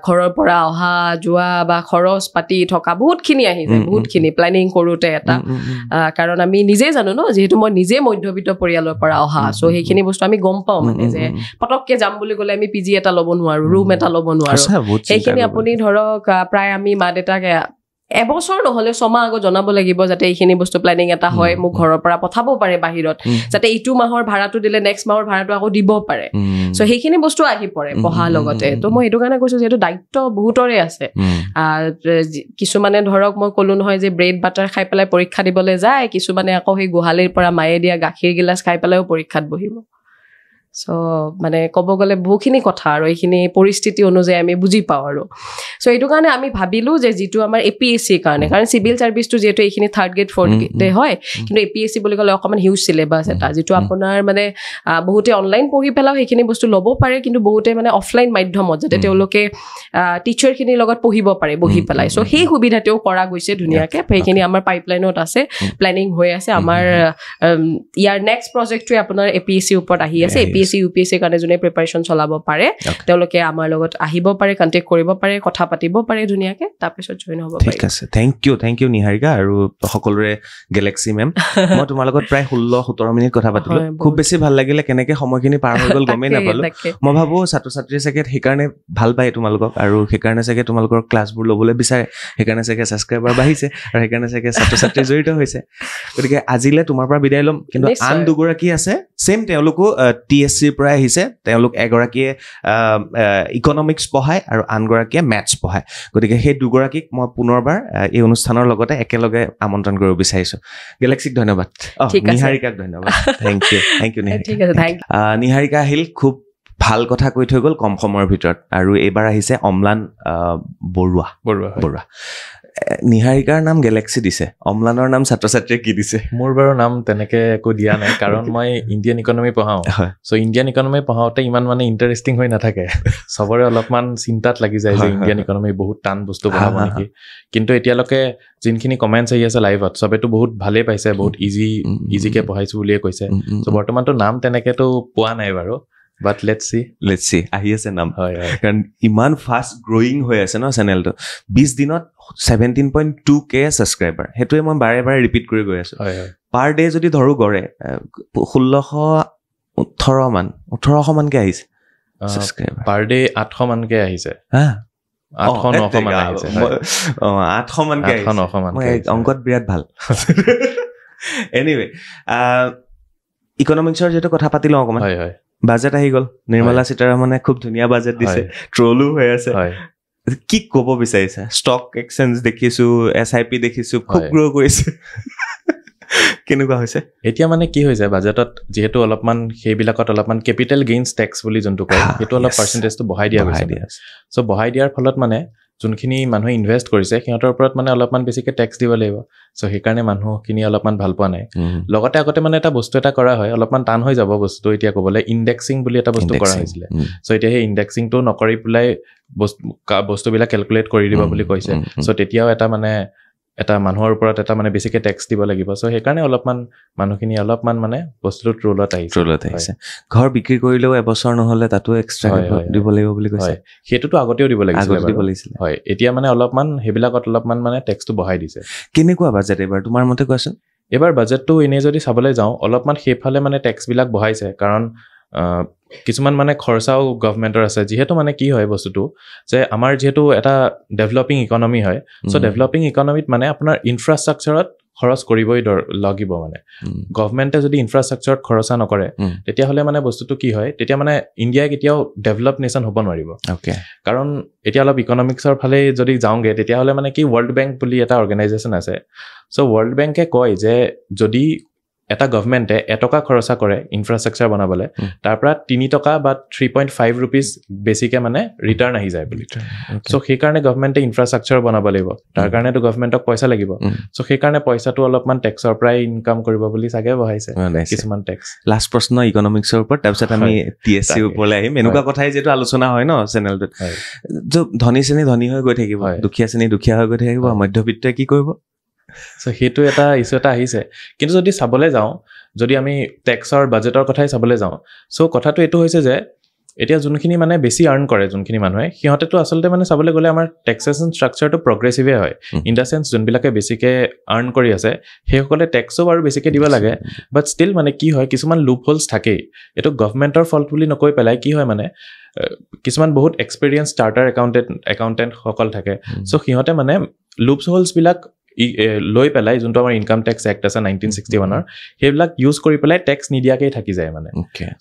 ঘৰৰ পৰা অহা যোৱা বা খৰচ পাতি থকা বহুতখিনি আহি যায় বহুতখিনি প্লেনিং কৰোঁতে এটা কাৰণ আমি নিজেই জানো ন যিহেতু মই নিজে মধ্যবিত্ত পৰিয়ালৰ পৰা অহা চ' সেইখিনি বস্তু আমি গম পাওঁ মানে যে পটককে যাম বুলি ক'লে আমি PG এটা ল'ব নোৱাৰো ৰুম এটা ল'ব নোৱাৰো সেইখিনি আপুনি ধৰক প্ৰায় আমি মা দেউতাক এবছৰ নহ'লে 6 মাহ আগত জনাব লাগিব যাতে এইখিনি বস্তু প্লেনিং এটা হয় মোক ঘৰৰ পৰা পঠাব পাৰে বাহিৰত যাতে এইটো মাহৰ ভাড়াটো দিলে নেক্সট মাহৰ ভাড়াটো আকৌ দিব পাৰে চ' সেইখিনি বস্তু আহি পৰে পঢ়াৰ লগতে তো মই এইটো কাৰণে কৈছোঁ যিহেতু দায়িত্ব বহুতৰে আছে কিছুমানে ধৰক মই ক'লো নহয় যে ব্ৰেড বাটাৰ খাই পেলাই পৰীক্ষা দিবলৈ যায় কিছুমানে আকৌ সেই গোহালিৰ পৰা মায়ে দিয়া গাখীৰ গিলাচ খাই পেলাইও পৰীক্ষাত বহিব চ' মানে ক'ব গ'লে বহুখিনি কথা আৰু এইখিনি পৰিস্থিতি অনুযায়ী আমি বুজি পাওঁ আৰু চ' এইটো কাৰণে আমি ভাবিলোঁ যে যিটো আমাৰ APSCৰ কাৰণে কাৰণ চিভিল ছাৰ্ভিচটো যিহেতু এইখিনি 3rd গ্ৰেড 4th গ্ৰেডে হয় কিন্তু APSC বুলি ক'লে অকণমান হিউজ চিলেবাছ এটা যিটো আপোনাৰ মানে বহুতে অনলাইন পঢ়ি পেলাও সেইখিনি বস্তু ল'ব পাৰে কিন্তু বহুতে মানে অফলাইন মাধ্যমত যাতে তেওঁলোকে টিচাৰখিনিৰ লগত পঢ়িব পাৰে বহি পেলাই চ' সেই সুবিধাটোও কৰা গৈছে ধুনীয়াকৈ সেইখিনি আমাৰ পাইপলাইনত আছে প্লেনিং হৈ আছে আমাৰ ইয়াৰ নেক্সট প্ৰজেক্টটোৱে আপোনাৰ APSCৰ ওপৰত আহি আছে APSC UPSCৰ কাৰণে যোনে প্ৰিপাৰেশ্যন চলাব পাৰে তেওঁলোকে আমাৰ লগত আহিব পাৰে কণ্টেক্ট কৰিব পাৰে কথা পাতিব পাৰে ধুনীয়াকৈ তাৰপিছত জইন হ'ব পাৰে ঠিক আছে থেংক ইউ নিহাৰিকা আৰু সকলোৰে গেলেক্সি মেম মই তোমাৰ লগত প্ৰায় 16-17 মিনিট কথা পাতিলো খুব বেছি ভাল লাগিলে কেনেকৈ সময়খিনি পাৰ হৈ গ'ল গমেই নাপালো মই ভাবোঁ ছাত্ৰ ছাত্ৰীয়ে চাগে সেইকাৰণে ভাল পায় তোমালোকক আৰু সেইকাৰণে চাগে তোমালোকৰ ক্লাছবোৰ ল'বলৈ বিচাৰে সেইকাৰণে চাগে ছাবস্ক্ৰাইবাৰ বাঢ়িছে আৰু সেইকাৰণে চাগে ছাত্ৰ ছাত্ৰী জড়িত হৈছে গতিকে আজিলৈ তোমাৰ পৰা বিদায় ল'ম কিন্তু আন দুগৰাকী আছে ছেম তেওঁলোকো TSCৰ পৰা আহিছে তেওঁলোক এগৰাকীয়ে ইকনমিক্স পঢ়ায় আৰু আনগৰাকীয়ে মেথছ পঢ়ায় গতিকে সেই দুগৰাকীক মই পুনৰবাৰ এই অনুষ্ঠানৰ লগতে একেলগে আমন্ত্ৰণ কৰিব বিচাৰিছোঁ গেলেক্সিক ধন্যবাদ নিহাৰিকাক ধন্যবাদ থেংক ইউ নিহাৰিকা আহিল খুব ভাল কথা কৈ থৈ গ'ল কম সময়ৰ ভিতৰত আৰু এইবাৰ আহিছে অম্লান বৰুৱা নিহাৰিকাৰ নাম গেলেক্সি দিছে অম্লানৰ নাম ছাত্ৰ ছাত্ৰীয়ে কি দিছে মোৰ বাৰু নাম তেনেকে একো দিয়া নাই কাৰণ মই ইণ্ডিয়ান ইকনমি পঢ়াওঁ চ' ইণ্ডিয়ান ইকনমি পঢ়াওঁতে ইমান মানে ইণ্টাৰেষ্টিং হৈ নাথাকে চবৰে অলপমান চিন্তাত লাগি যায় যে ইণ্ডিয়ান ইকনমি বহুত টান বস্তু পঢ়াব নেকি কিন্তু এতিয়ালৈকে যোনখিনি কমেণ্টছ আহি আছে লাইভত চবেতো বহুত ভালেই পাইছে বহুত ইজিকে পঢ়াইছোঁ বুলিয়ে কৈছে চ' বৰ্তমানতো নাম তেনেকেতো পোৱা নাই বাৰু বাট লেটছ চি আহি আছে নাম হয় কাৰণ ইমান ফাষ্ট গ্ৰয়িং হৈ আছে ন চেনেলটো 20 দিনত 17.2K ছাবস্ক্ৰাইবাৰ সেইটোৱে মই বাৰে বাৰে ৰিপিট কৰি গৈ আছোঁ পাৰ ডে যদি ধৰোঁ গড়ে 1800 মানকৈ আহিছে ছাবস্ক্ৰাইবাৰ পাৰ ডে 800 মানকৈ আহিছে 800-900 মান আহিছে 800 মানকৈ অংকত বিৰাট ভাল এনিৱে ইকনমিক্সৰ যিহেতু কথা পাতি লওঁ অকণমান হয় বাজেট আহি গ'ল নিৰ্মলা সীতাৰামনে খুব ধুনীয়া বাজেট দিছে ট্ৰলো হৈ আছে কি ক'ব বিচাৰিছা ষ্টক এক্সচেঞ্জ দেখিছোঁ SIP দেখিছোঁ খুব গ্ৰ' কৰিছে কেনেকুৱা হৈছে এতিয়া মানে কি হৈছে বাজেটত যিহেতু অলপমান সেইবিলাকত অলপমান কেপিটেল গেইনছ টেক্স বুলি যোনটো কয় সেইটো অলপ পাৰ্চেণ্টেজটো বঢ়াই দিয়া গৈছে চ' বঢ়াই দিয়াৰ ফলত মানে যোনখিনি মানুহে ইনভেষ্ট কৰিছে সিহঁতৰ ওপৰত মানে অলপমান বেছিকৈ টেক্স দিব লাগিব চ' সেইকাৰণে মানুহখিনি অলপমান ভাল পোৱা নাই লগতে আগতে মানে এটা বস্তু এটা কৰা হয় অলপমান টান হৈ যাব বস্তুটো এতিয়া ক'বলৈ ইণ্ডেক্সিং বুলি এটা বস্তু কৰা হৈছিলে চ' এতিয়া সেই ইণ্ডেক্সিংটো নকৰি পেলাই বস্তুবিলাক কেলকুলেট কৰি দিব বুলি কৈছে চ' তেতিয়াও এটা মানে এটা মানুহৰ ওপৰত এটা মানে বেছিকৈ টেক্স দিব লাগিব চ' সেইকাৰণে অলপমান মানুহখিনি অলপমান মানে বস্তুটো ট্ৰুলত আহিছে ঘৰ বিক্ৰী কৰিলেও এবছৰ নহ'লে তাতো এক্সট্ৰা দিব লাগিব বুলি কৈছে সেইটোতো আগতেও দিব লাগিছিলে হয় এতিয়া মানে অলপমান সেইবিলাকত অলপমান মানে টেক্সটো বঢ়াই দিছে কেনেকুৱা বাজেট এইবাৰ তোমাৰ মতে কোৱাচোন এইবাৰ বাজেটটো এনেই যদি চাবলৈ যাওঁ অলপমান সেইফালে মানে টেক্সবিলাক বঢ়াইছে কাৰণ কিছুমান মানে খৰচাও গভমেণ্টৰ আছে যিহেতু মানে কি হয় বস্তুটো যে আমাৰ যিহেতু এটা ডেভেলপিং ইকনমি হয় চ' ডেভেলপিং ইকনমিত মানে আপোনাৰ ইনফ্ৰাষ্ট্ৰাকচাৰত খৰচ কৰিবই লাগিব মানে গভমেণ্টে যদি ইনফ্ৰাষ্ট্ৰাকচাৰত খৰচা নকৰে তেতিয়াহ'লে মানে বস্তুটো কি হয় তেতিয়া মানে ইণ্ডিয়াই কেতিয়াও ডেভেলপ নেশ্যন হ'ব নোৱাৰিব কাৰণ এতিয়া অলপ ইকনমিক্সৰ ফালে যদি যাওঁগৈ তেতিয়াহ'লে মানে কি ৱৰ্ল্ড বেংক বুলি এটা অৰ্গেনাইজেশ্যন আছে চ' ৱৰ্ল্ড বেংকে কয় যে যদি এটা গভমেণ্টে এটকা খৰচা কৰে ইনফ্ৰাষ্ট্ৰাকচাৰ বনাবলৈ তাৰ পৰা 3 টকা বা 3.5 ৰুপিজ বেছিকৈ মানে ৰিটাৰ্ণ আহি যায় বুলি চ' সেইকাৰণে গভমেণ্টে ইনফ্ৰাষ্ট্ৰাকচাৰ বনাব লাগিব তাৰ কাৰণেতো গভমেণ্টক পইচা লাগিব চ' সেইকাৰণে পইচাটো অলপমান টেক্সৰ পৰাই ইনকাম কৰিব বুলি চাগে বঢ়াইছে কিছুমান টেক্স লাষ্ট প্ৰশ্ন ইকনমিক্সৰ ওপৰত তাৰপিছত আমি TSCৰ ওপৰলৈ আহিম এনেকুৱা কথাই যিহেতু আলোচনা হয় ন চেনেলটোত ধনী শ্ৰেণী ধনী হৈ গৈ থাকিব দুখীয়া শ্ৰেণী দুখীয়া হৈ গৈ থাকিব মধ্যবিত্তই কি কৰিব চ' সেইটো এটা ইছ্যু এটা আহিছে কিন্তু যদি চাবলৈ যাওঁ যদি আমি টেক্সৰ বাজেটৰ কথাই চাবলৈ যাওঁ চ' কথাটো এইটো হৈছে যে এতিয়া যোনখিনি মানে বেছি আৰ্ণ কৰে যোনখিনি মানুহে সিহঁতেতো আচলতে মানে চাবলৈ গ'লে আমাৰ টেক্সেশ্যন ষ্ট্ৰাকচাৰটো প্ৰগ্ৰেছিভে হয় ইন দ্য চেন্স যোনবিলাকে বেছিকৈ আৰ্ণ কৰি আছে সেইসকলে টেক্সো বাৰু বেছিকৈ দিব লাগে বাট ষ্টিল মানে কি হয় কিছুমান লুপ হোলছ থাকেই এইটো গভমেণ্টৰ ফল্ট বুলি নকৈ পেলাই কি হয় মানে কিছুমান বহুত এক্সপেৰিয়েঞ্চ চাৰ্টাৰ একাউণ্টেণ্টসকল থাকে চ' সিহঁতে মানে লুপছ হোলছবিলাক লৈ পেলাই যোনটো আমাৰ ইনকাম টেক্স এক্ট আছে 1961 সেইবিলাক ইউজ কৰি পেলাই টেক্স নিদিয়াকেই থাকি যায় মানে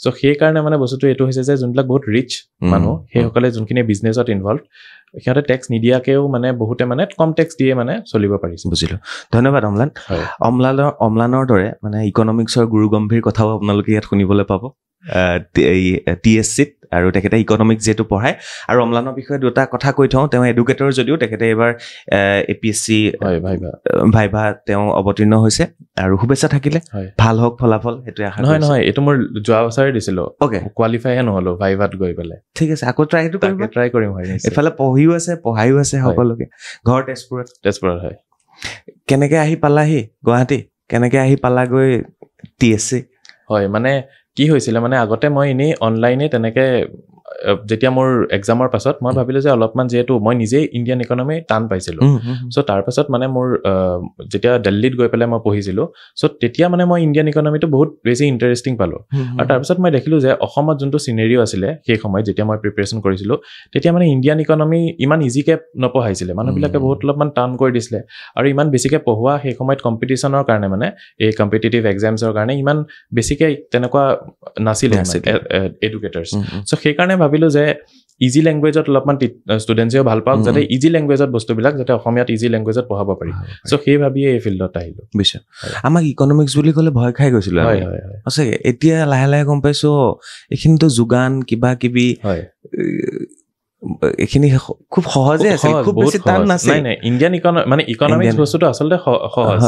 চ' সেইকাৰণে মানে বস্তুটো এইটো হৈছে যে যোনবিলাক বহুত ৰিচ মানুহ সেইসকলে যোনখিনি বিজনেছত ইনভলভ সিহঁতে টেক্স নিদিয়াকেও মানে বহুতে মানে কম টেক্স দিয়ে মানে চলিব পাৰিছে বুজিলোঁ ধন্যবাদ অম্লানৰ দৰে মানে ইকনমিক্সৰ গুৰু গম্ভীৰ কথাও আপোনালোকে ইয়াত শুনিবলৈ পাব এই TSCত আৰু তেখেতে ইকনমিক্স যিহেতু পঢ়ায় আৰু অম্লানৰ বিষয়ে দুটা কথা কৈ থওঁ তেওঁ এডুকেটৰ যদিও তেখেতে এইবাৰ APSC ভাইভা তেওঁ অৱতীৰ্ণ হৈছে আৰু শুভেচ্ছা থাকিলে ভাল হওক ফলাফল সেইটোৱে আশা কৰিছোঁ নহয় এইটো মোৰ যোৱা বছৰে দিছিলোঁ কোৱালিফাইহে নহ'লো ভাইভাত গৈ পেলাই ঠিক আছে আকৌ ট্ৰাই কৰিম এইফালে পঢ়ায়ো আছে সকলোকে ঘৰ তেজপুৰত হয় কেনেকৈ আহি পালাহি গুৱাহাটী কেনেকৈ আহি পালাগৈ TSC হয় মানে কি হৈছিলে মানে আগতে মই এনেই অনলাইনে তেনেকৈ যেতিয়া মোৰ এক্সামৰ পাছত মই ভাবিলোঁ যে অলপমান যিহেতু মই নিজেই ইণ্ডিয়ান ইকনমি টান পাইছিলোঁ চ' তাৰপাছত মানে মোৰ যেতিয়া দিল্লীত গৈ পেলাই মই পঢ়িছিলোঁ চ' তেতিয়া মানে মই ইণ্ডিয়ান ইকনমিটো বহুত বেছি ইণ্টাৰেষ্টিং পালোঁ আৰু তাৰপিছত মই দেখিলোঁ যে অসমত যোনটো চিনেৰিঅ' আছিলে সেই সময়ত যেতিয়া মই প্ৰিপেৰেশ্যন কৰিছিলোঁ তেতিয়া মানে ইণ্ডিয়ান ইকনমি ইমান ইজিকৈ নপঢ়াইছিলে মানুহবিলাকে বহুত অলপমান টান কৰি দিছিলে আৰু ইমান বেছিকৈ পঢ়োৱা সেই সময়ত কম্পিটিশ্যনৰ কাৰণে মানে এই কম্পিটিটিভ এক্সামছৰ কাৰণে ইমান বেছিকৈ তেনেকুৱা নাছিলে এডুকেটাৰ্ছ চ' সেইকাৰণে ভাবিলোঁ যে ইজি লেংগুৱেজত অলপমান ষ্টুডেণ্টছেও ভাল পাওক যাতে ইজি লেংগুৱেজত বস্তুবিলাক যাতে অসমীয়াত ইজি লেংগুৱেজত পঢ়াব পাৰি চ' সেই ভাবিয়ে এই ফিল্ডত আহিলোঁ বুজিছোঁ আমাক ইকনমিক্স বুলি ক'লে ভয় খাই গৈছিলোঁ সঁচাকৈ এতিয়া লাহে লাহে গম পাইছোঁ এইখিনিতো যোগান কিবা কিবি এইখিনি খুব সহজে আছে খুব বেছি টান নাছিল নাই ইণ্ডিয়ান মানে ইকনমিক্স বস্তুটো আচলতে সহজ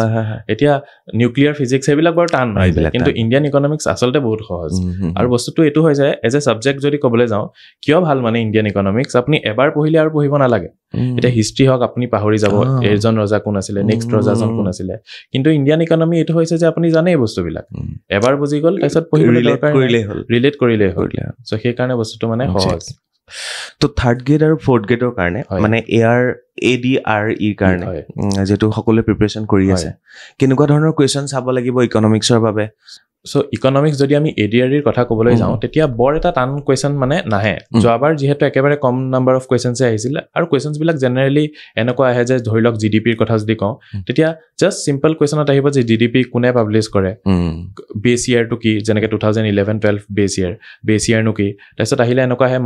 এতিয়া নিউক্লিয়াৰ ফিজিক্স সেইবিলাক বৰ টান নহয় কিন্তু ইণ্ডিয়ান ইকনমিক্স আচলতে বহুত সহজ আৰু বস্তুটো এইটো হৈ যায় এজ এ ছাবজেক্ট যদি ক'বলৈ যাওঁ কিয় ভাল মানে ইণ্ডিয়ান ইকনমিক্স আপুনি এবাৰ পঢ়িলে আৰু পঢ়িব নালাগে এতিয়া হিষ্ট্ৰী হওক আপুনি পাহৰি যাব এইজন ৰজা কোন আছিলে নেক্সট ৰজাজন কোন আছিলে কিন্তু ইণ্ডিয়ান ইকনমি এইটো হৈছে যে আপুনি জানেই বস্তুবিলাক এবাৰ বুজি গ'ল তাৰপিছত পঢ়িবলৈ ৰিলেট কৰিলেই হ'ল চ' সেইকাৰণে বস্তুটো মানে সহজ তো থাৰ্ড গ্ৰেড আৰু ফ'ৰ্থ গ্ৰেডৰ কাৰণে মানে ADREৰ কাৰণে যিহেতু সকলোৱে প্ৰিপেৰেশ্যন কৰি আছে কেনেকুৱা ধৰণৰ কুৱেশ্যন চাব লাগিব ইকনমিক্সৰ বাবে সো ইকনমিক্স যদি আমি এডিআৰিৰ কথা ক'বলৈ যাওঁ তেতিয়া বৰ এটা টান কুৱেশ্যন মানে নাহে যোৱাবাৰ যিহেতু একেবাৰে কম নাম্বাৰ অফ কুৱেশ্যনছে আহিছিল আৰু কুৱেশ্যনছবিলাক জেনেৰেলি এনেকুৱা আহে যে ধৰি লওক জিডিপিৰ কথা যদি কওঁ তেতিয়া জাষ্ট চিম্পল কুৱেশ্যনত আহিব যে জিডিপি কোনে পাব্লিছ কৰে বেছ ইয়াৰটো কি যেনেকৈ 2011-12 বেছ ইয়াৰনো কি তাৰপিছত আহিলে এনেকুৱা আহে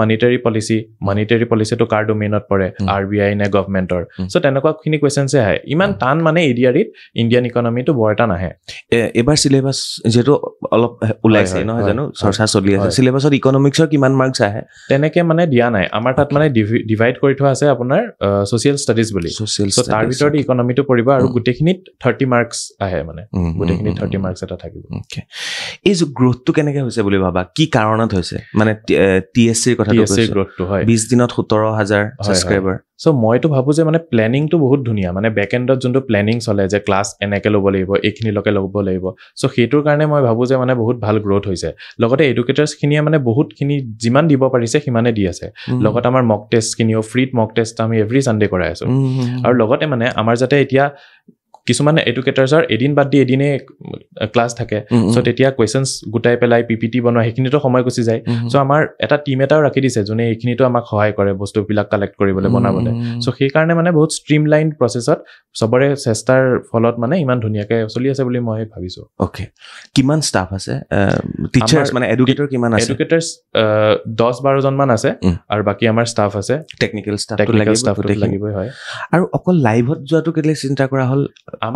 মনিটাৰী পলিচিটো কাৰ ডোমেইনত পৰে RBI নে গভৰ্ণমেণ্টৰ চ' তেনেকুৱাখিনি কুৱেশ্যনছে আহে ইমান টান মানে এডিআৰিত ইণ্ডিয়ান ইকনমিটো বৰ এটা নাহে এবাৰ চিলেবাছ যিহেতু অলপ ওলাইছে নহয় জানো চৰ্চা চলি আছে চিলেবাছত ইকনমিক্সৰ কিমান মাৰ্কছ আহে তেনেকে মানে দিয়া নাই আমাৰ তাত মানে ডিভাইড কৰি থোৱা আছে আপোনাৰ ছ'চিয়েল ষ্টাডিজ বুলি চ' তাৰ ভিতৰত ইকনমিটো পৰিব আৰু গোটেইখিনিত 30 মাৰ্কছ আহে মানে গোটেইখিনিত 30 মাৰ্কছ এটা থাকিব এই গ্ৰোথটো কেনেকৈ হৈছে বুলি ভাবা কি কাৰণত হৈছে মানে TSCৰ কথাটো কৈছো গ্ৰোথটো হয় 20 দিনত 17,000 ছাবস্ক্ৰাইবাৰ চ' মইতো ভাবোঁ যে মানে প্লেনিংটো বহুত ধুনীয়া মানে বেক এণ্ডত যোনটো প্লেনিং চলে যে ক্লাছ এনেকৈ ল'ব লাগিব এইখিনিলৈকে ল'ব লাগিব চ' সেইটোৰ কাৰণে মই ভাবোঁ যে মানে বহুত ভাল গ্ৰ'থ হৈছে লগতে এডুকেটাৰ্ছখিনিয়ে মানে বহুতখিনি যিমান দিব পাৰিছে সিমানে দি আছে লগতে আমাৰ মক টেষ্টখিনিও ফ্ৰীত মক টেষ্ট আমি এভৰি ছানডে কৰাই আছোঁ আৰু লগতে মানে আমাৰ যাতে এতিয়া কিছুমান এডুকেটাৰ্ছৰ এদিন বাদ দি এদিনে ক্লাছ থাকে চ' তেতিয়া কুৱেশ্যনছ গোটাই পেলাই PPT বনোৱা সেইখিনিতো সময় গুচি যায় চ' আমাৰ এটা টীম এটাও ৰাখি দিছে যোনে এইখিনিতো আমাক সহায় কৰে বস্তুবিলাক কালেক্ট কৰিবলৈ বনাবলৈ চ' সেইকাৰণে মানে বহুত ষ্ট্ৰীমলাইন প্ৰচেছত চবৰে চেষ্টাৰ ফলত মানে ইমান ধুনীয়াকৈ চলি আছে বুলি মই ভাবিছোঁ অ'কে কিমান ষ্টাফ আছে টিচাৰ্ছ মানে এডুকেটৰ কিমান আছে এডুকেটাৰ্ছ 10-12 জনমান আছে আৰু বাকী আমাৰ ষ্টাফ আছে টেকনিকেল ষ্টাফটো লাগিবই হয় আৰু অকল লাইভত যোৱাটো কেলে চিন্তা কৰা হ'ল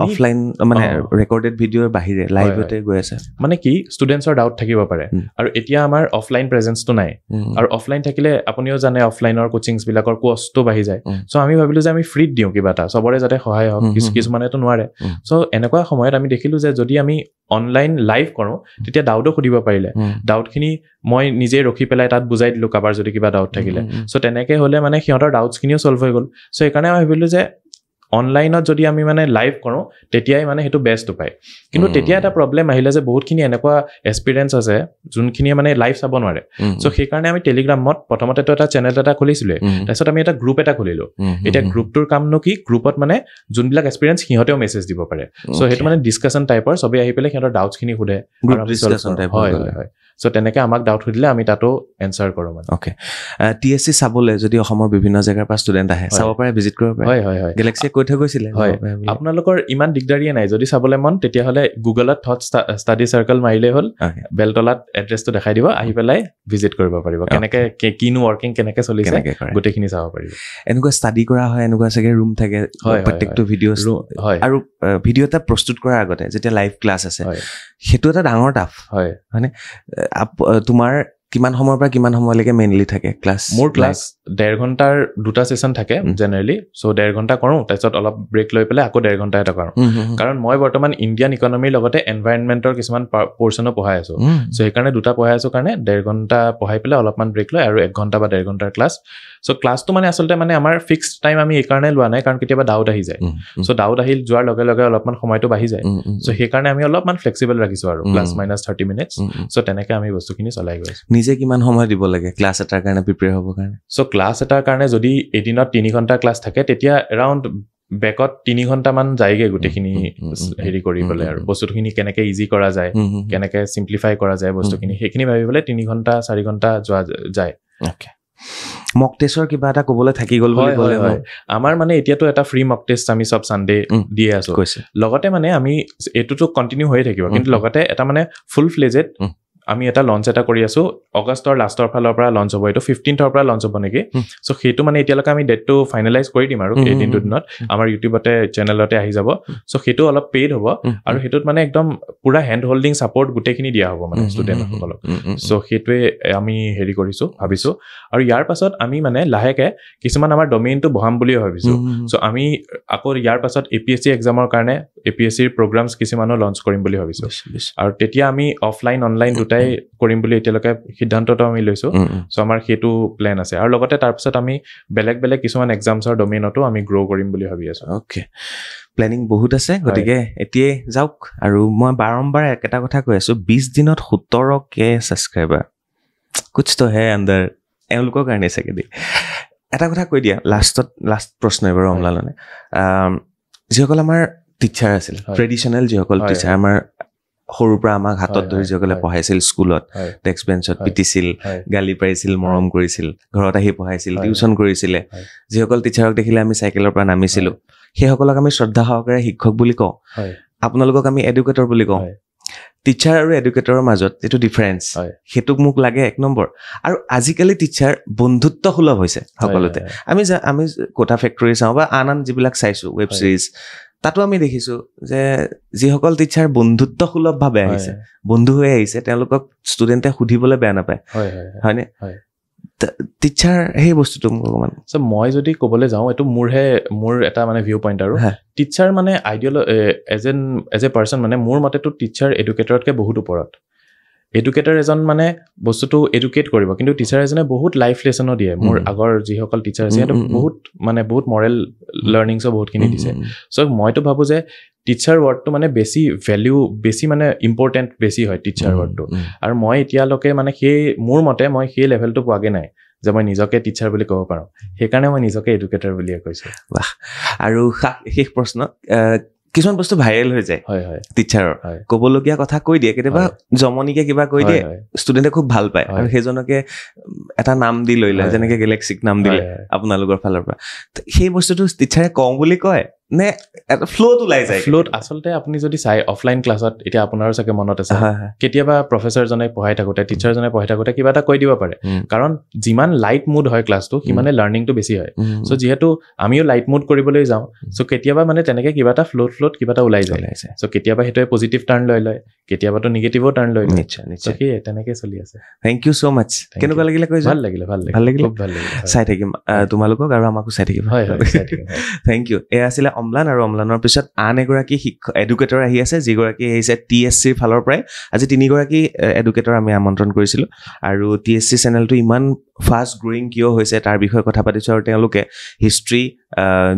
অফলাইন মানে ৰেকৰ্ডেড ভিডিঅ'ৰ বাহিৰে লাইভতে গৈ আছে মানে কি ষ্টুডেণ্টছৰ ডাউট থাকিব পাৰে আৰু এতিয়া আমাৰ অফলাইন প্ৰেজেন্সটো নাই আৰু অফলাইন থাকিলে আপুনিও জানে অফলাইনৰ কোচিংছবিলাকৰ কষ্টটো বাঢ়ি যায় চ' আমি ভাবিলোঁ যে আমি ফ্ৰীত দিওঁ কিবা এটা চবৰে যাতে সহায় হওক কিছুমানেতো নোৱাৰে চ' এনেকুৱা সময়ত আমি দেখিলোঁ যে যদি আমি অনলাইন লাইভ কৰোঁ তেতিয়া ডাউটো সুধিব পাৰিলে ডাউটখিনি মই নিজে ৰখি পেলাই তাত বুজাই দিলোঁ কাৰোবাৰ যদি কিবা ডাউট থাকিলে চ' তেনেকৈ হ'লে মানে সিহঁতৰ ডাউটছখিনিও চল্ভ হৈ গ'ল চ' সেইকাৰণে মই ভাবিলোঁ যে অনলাইনত যদি আমি মানে লাইভ কৰোঁ তেতিয়াই মানে সেইটো বেষ্ট উপায় কিন্তু তেতিয়া এটা প্ৰব্লেম আহিলে যে বহুতখিনি এনেকুৱা এক্সপিৰিয়েঞ্চ আছে যোনখিনিয়ে মানে লাইভ চাব নোৱাৰে চ' সেইকাৰণে আমি টেলিগ্ৰামত প্ৰথমতেতো এটা চেনেল এটা খুলিছিলোঁ তাৰপিছত আমি এটা গ্ৰুপ এটা খুলিলোঁ এতিয়া গ্ৰুপটোৰ কামনো কি গ্ৰুপত মানে যোনবিলাক এক্সপিৰিয়েঞ্চ সিহঁতেও মেছেজ দিব পাৰে চ' সেইটো মানে ডিছকাশ্যন টাইপৰ চবেই আহি পেলাই সিহঁতৰ ডাউটছখিনি সোধে হয় চ' তেনেকৈ আমাক ডাউট সুধিলে আমি তাতো এনচাৰ কৰোঁ মানে অ'কে TSC চাবলৈ যদি অসমৰ বিভিন্ন জেগাৰ পৰা ষ্টুডেণ্ট আহে চাব পাৰে ভিজিট কৰিব পাৰে হয় গেলেক্সিয়ে কৈ থৈ গৈছিলে হয় আপোনালোকৰ ইমান দিগদাৰিয়ে নাই যদি চাবলৈ মন তেতিয়াহ'লে গুগলত থট ষ্টাডি চাৰ্কল মাৰিলেই হ'ল বেলতলাত এড্ৰেছটো দেখাই দিব আহি পেলাই ভিজিট কৰিব পাৰিব কেনেকৈ কিনো ৱৰ্কিং কেনেকৈ চলিছে গোটেইখিনি চাব পাৰিব এনেকুৱা ষ্টাডি কৰা হয় এনেকুৱা চাগে ৰুম থাকে প্ৰত্যেকটো ভিডিঅ' হয় আৰু ভিডিঅ' এটা প্ৰস্তুত কৰাৰ আগতে যেতিয়া লাইভ ক্লাছ আছে সেইটো এটা ডাঙৰ টাফ হয় মানে তোমাৰ কিমান সময়ৰ পৰা কিমান সময়লৈকে মেইনলি থাকে ক্লাছ মোৰ ক্লাছ 1.5 ঘণ্টাৰ 2টা ছেশ্যন থাকে জেনেৰেলি চ' 1.5 ঘণ্টা কৰোঁ তাৰপিছত অলপ ব্ৰেক লৈ পেলাই আকৌ 1.5 ঘণ্টা এটা কৰোঁ কাৰণ মই বৰ্তমান ইণ্ডিয়ান ইকনমিৰ লগতে এনভাইৰনমেণ্টৰ কিছুমান পৰ্চনো পঢ়াই আছোঁ চ' সেইকাৰণে 2টা পঢ়াই আছোঁ কাৰণে 1.5 ঘণ্টা পঢ়াই পেলাই অলপমান ব্ৰেক লৈ আৰু 1 ঘণ্টা বা 1.5 ঘণ্টাৰ ক্লাছ চ' ক্লাছটো মানে আচলতে মানে আমাৰ ফিক্সড টাইম আমি এইকাৰণে লোৱা নাই কাৰণ কেতিয়াবা ডাউট আহি যায় চ' ডাউট আহি যোৱাৰ লগে লগে অলপমান সময়টো বাঢ়ি যায় চ' সেইকাৰণে আমি অলপমান ফ্লেক্সিবল ৰাখিছোঁ আৰু +-30 মিনিটছ চ' তেনেকৈ আমি বস্তুখিনি চলাই গৈ আছোঁ নিজে কিমান সময় দিব লাগে ক্লাছ এটাৰ কাৰণে প্ৰিপেয়াৰ হ'বৰ কাৰণে চ' ক্লাছ এটাৰ কাৰণে যদি এদিনত 3 ঘণ্টা ক্লাছ থাকে তেতিয়া এৰাউণ্ড বেকত 3 ঘণ্টামান যায়গৈ গোটেইখিনি হেৰি কৰি পেলাই আৰু বস্তুখিনি কেনেকৈ ইজি কৰা যায় কেনেকৈ চিম্প্লিফাই কৰা যায় বস্তুখিনি সেইখিনি ভাবি পেলাই 3 ঘণ্টা 4 ঘণ্টা যোৱা যায় মক টেষ্টৰ কিবা এটা ক'বলৈ থাকি গ'ল বুলি ক'লে আমাৰ মানে এতিয়াতো এটা ফ্ৰী মক টেষ্ট আমি চব ছানডে দিয়ে আছোঁ লগতে মানে আমি এইটোতো কণ্টিনিউ হৈয়ে থাকিব কিন্তু লগতে এটা মানে ফুল ফ্লেজেড আমি এটা লঞ্চ এটা কৰি আছোঁ অগষ্টৰ লাষ্টৰ ফালৰ পৰা লঞ্চ হ'ব এইটো 15ৰ পৰা লঞ্চ হ'ব নেকি চ' সেইটো মানে এতিয়ালৈকে আমি ডেটটো ফাইনেলাইজ কৰি দিম আৰু এদিন দুদিনত আমাৰ ইউটিউবতে চেনেলতে আহি যাব চ' সেইটো অলপ পেইড হ'ব আৰু সেইটোত মানে একদম পুৰা হেণ্ড হোল্ডিং ছাপৰ্ট গোটেইখিনি দিয়া হ'ব মানে ষ্টুডেণ্টসকলক চ' সেইটোৱে আমি হেৰি কৰিছোঁ ভাবিছোঁ আৰু ইয়াৰ পাছত আমি মানে লাহেকৈ কিছুমান আমাৰ ডমেইনটো বহাম বুলিয়ে ভাবিছোঁ চ' আমি আকৌ ইয়াৰ পাছত APSC এক্সামৰ কাৰণে APSCৰ প্ৰগ্ৰামছ কিছুমানো লঞ্চ কৰিম বুলি ভাবিছোঁ আৰু তেতিয়া আমি অফলাইন অনলাইন দুটাই কৰিম বুলি এতিয়ালৈকে সিদ্ধান্তটো আমি লৈছোঁ চ' আমাৰ সেইটো প্লেন আছে আৰু লগতে তাৰপিছত আমি বেলেগ বেলেগ কিছুমান এক্সামছৰ ডমেইনতো আমি গ্ৰ' কৰিম বুলি ভাবি আছোঁ অ'কে প্লেনিং বহুত আছে গতিকে এতিয়াই যাওক আৰু মই বাৰম্বাৰ একেটা কথা কৈ আছোঁ 20 দিনত 17K ছাবস্ক্ৰাইবাৰ কুছতো হে আণ্ডাৰ এওঁলোকৰ কাৰণে চাগে দেই এটা কথা কৈ দিয়া লাষ্ট প্ৰশ্ন এবাৰ অমলালনে যিসকল আমাৰ টিচাৰ আছিল ট্ৰেডিশ্যনেল যিসকল টিচাৰ আমাৰ সৰুৰ পৰা আমাক হাতত ধৰি যিসকলে পঢ়াইছিল স্কুলত ডেস্ক বেঞ্চত পিটিছিল গালি পাৰিছিল মৰম কৰিছিল ঘৰত আহি পঢ়াইছিল টিউচন কৰিছিলে যিসকল টিচাৰক দেখিলে আমি চাইকেলৰ পৰা নামিছিলোঁ সেইসকলক আমি শ্ৰদ্ধা সহকাৰে শিক্ষক বুলি কওঁ আপোনালোকক আমি এডুকেটৰ বুলি কওঁ টিচাৰ আৰু এডুকেটৰৰ মাজত যিটো ডিফাৰেঞ্চ সেইটোক মোক লাগে 1 নম্বৰ আৰু আজিকালি টিচাৰ বন্ধুত্ব সুলভ হৈছে সকলোতে আমি কোটা ফেক্টৰী চাওঁ বা আন যিবিলাক চাইছোঁ ৱেব ছিৰিজ তাতো আমি দেখিছোঁ যে যিসকল টিচাৰ বন্ধুত্ব সুলভভাৱে আহিছে বন্ধু হৈ আহিছে তেওঁলোকক ষ্টুডেণ্টে সুধিবলৈ বেয়া নাপায় হয়নে টিচাৰ সেই বস্তুটো অকণমান মই যদি ক'বলৈ যাওঁ এইটো মোৰ এটা মানে ভিউ পইণ্ট আৰু টিচাৰ মানে এজ এ পাৰ্চন মানে মোৰ মতেতো টিচাৰ এডুকেটৰতকৈ বহুত ওপৰত এডুকেটৰ এজন মানে বস্তুটো এডুকেট কৰিব কিন্তু টিচাৰ এজনে বহুত লাইফ লেচনো দিয়ে মোৰ আগৰ যিসকল টিচাৰ আছে সিহঁতে বহুত মৰেল লাৰ্ণিংছো বহুতখিনি দিছে চ' মইতো ভাবোঁ যে টিচাৰ ৱৰ্ডটো মানে বেছি মানে ইম্পৰ্টেণ্ট বেছি হয় টিচাৰ ৱৰ্ডটো আৰু মই এতিয়ালৈকে মানে মোৰ মতে মই সেই লেভেলটো পোৱাগৈ নাই যে মই নিজকে টিচাৰ বুলি ক'ব পাৰোঁ সেইকাৰণে মই নিজকে এডুকেটৰ বুলিয়ে কৈছোঁ বাহ আৰু শেষ প্ৰশ্ন কিছুমান বস্তু ভাইৰেল হৈ যায় টিচাৰৰ ক'বলগীয়া কথা কৈ দিয়ে কেতিয়াবা জমনিকে কিবা কৈ দিয়ে ষ্টুডেণ্টে খুব ভাল পায় আৰু সেইজনকে এটা নাম দি লৈ লয় যেনেকে গেলেক্সিক নাম দিলে আপোনালোকৰ ফালৰ পৰা সেই বস্তুটো টিচাৰে কওঁ বুলি কয় নে এটা ফ্ল'ত ওলাই যায় ফ্ল'ত আচলতে আপুনি যদি চাই অফলাইন ক্লাছত এতিয়া আপোনাৰো চাগে মনত আছে কেতিয়াবা প্ৰফেচাৰজনে পঢ়াই থাকোঁতে টিচাৰজনে পঢ়াই থাকোঁতে কিবা এটা কৈ দিব পাৰে কাৰণ যিমান লাইট মুড হয় ক্লাছটো সিমানে লাৰ্ণিংটো বেছি হয় চ' যিহেতু আমিও লাইট মুড কৰিবলৈ যাওঁ চ' কেতিয়াবা মানে তেনেকৈ কিবা এটা ফ্ল'ত কিবা এটা ওলাই যায় চ' কেতিয়াবা সেইটোৱে পজিটিভ টাৰ্ণ লৈ লয় কেতিয়াবাতো নিগেটিভো টাৰ্ণ লৈ লয় নিশ্চয় সেয়ে তেনেকৈ চলি আছে থেংক ইউ ছ' মাছ কেনেকুৱা লাগিলে কৈ ভাল লাগিলে খুব ভাল লাগিলে চাই থাকিম তোমালোকক আৰু আমাকো চাই থাকিম থেংক ইউ এয়া আছিলে অম্লান আৰু অম্লানৰ পিছত আন এগৰাকী এডুকেটৰ আহি আছে যিগৰাকী আহিছে TSCৰ ফালৰ পৰাই আজি 3গৰাকী এডুকেটৰ আমি আমন্ত্ৰণ কৰিছিলোঁ আৰু TSC চেনেলটো ইমান ফাষ্ট গ্ৰয়িং কিয় হৈছে তাৰ বিষয়ে কথা পাতিছোঁ আৰু তেওঁলোকে হিষ্ট্ৰী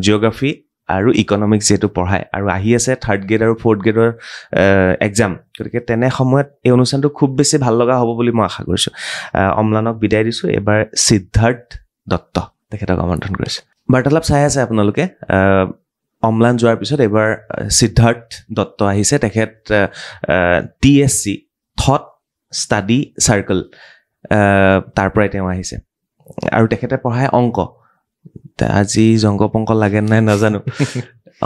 জিঅ'গ্ৰাফী আৰু ইকনমিক্স যিহেতু পঢ়ায় আৰু আহি আছে 3rd গ্ৰেড আৰু 4th গ্ৰেডৰ এক্সাম গতিকে তেনে সময়ত এই অনুষ্ঠানটো খুব বেছি ভাল লগা হ'ব বুলি মই আশা কৰিছোঁ অম্লানক বিদায় দিছোঁ এবাৰ সিদ্ধাৰ্থ দত্ত তেখেতক আমন্ত্ৰণ কৰিছোঁ বাৰ্তালাপ চাই আছে আপোনালোকে অম্লান যোৱাৰ পিছত এবাৰ সিদ্ধাৰ্থ দত্ত আহিছে তেখেত TSC থট ষ্টাডি চাৰ্কল তাৰ পৰাই তেওঁ আহিছে আৰু তেখেতে পঢ়ায় অংক আজি জংক পংক লাগে নাই নাজানো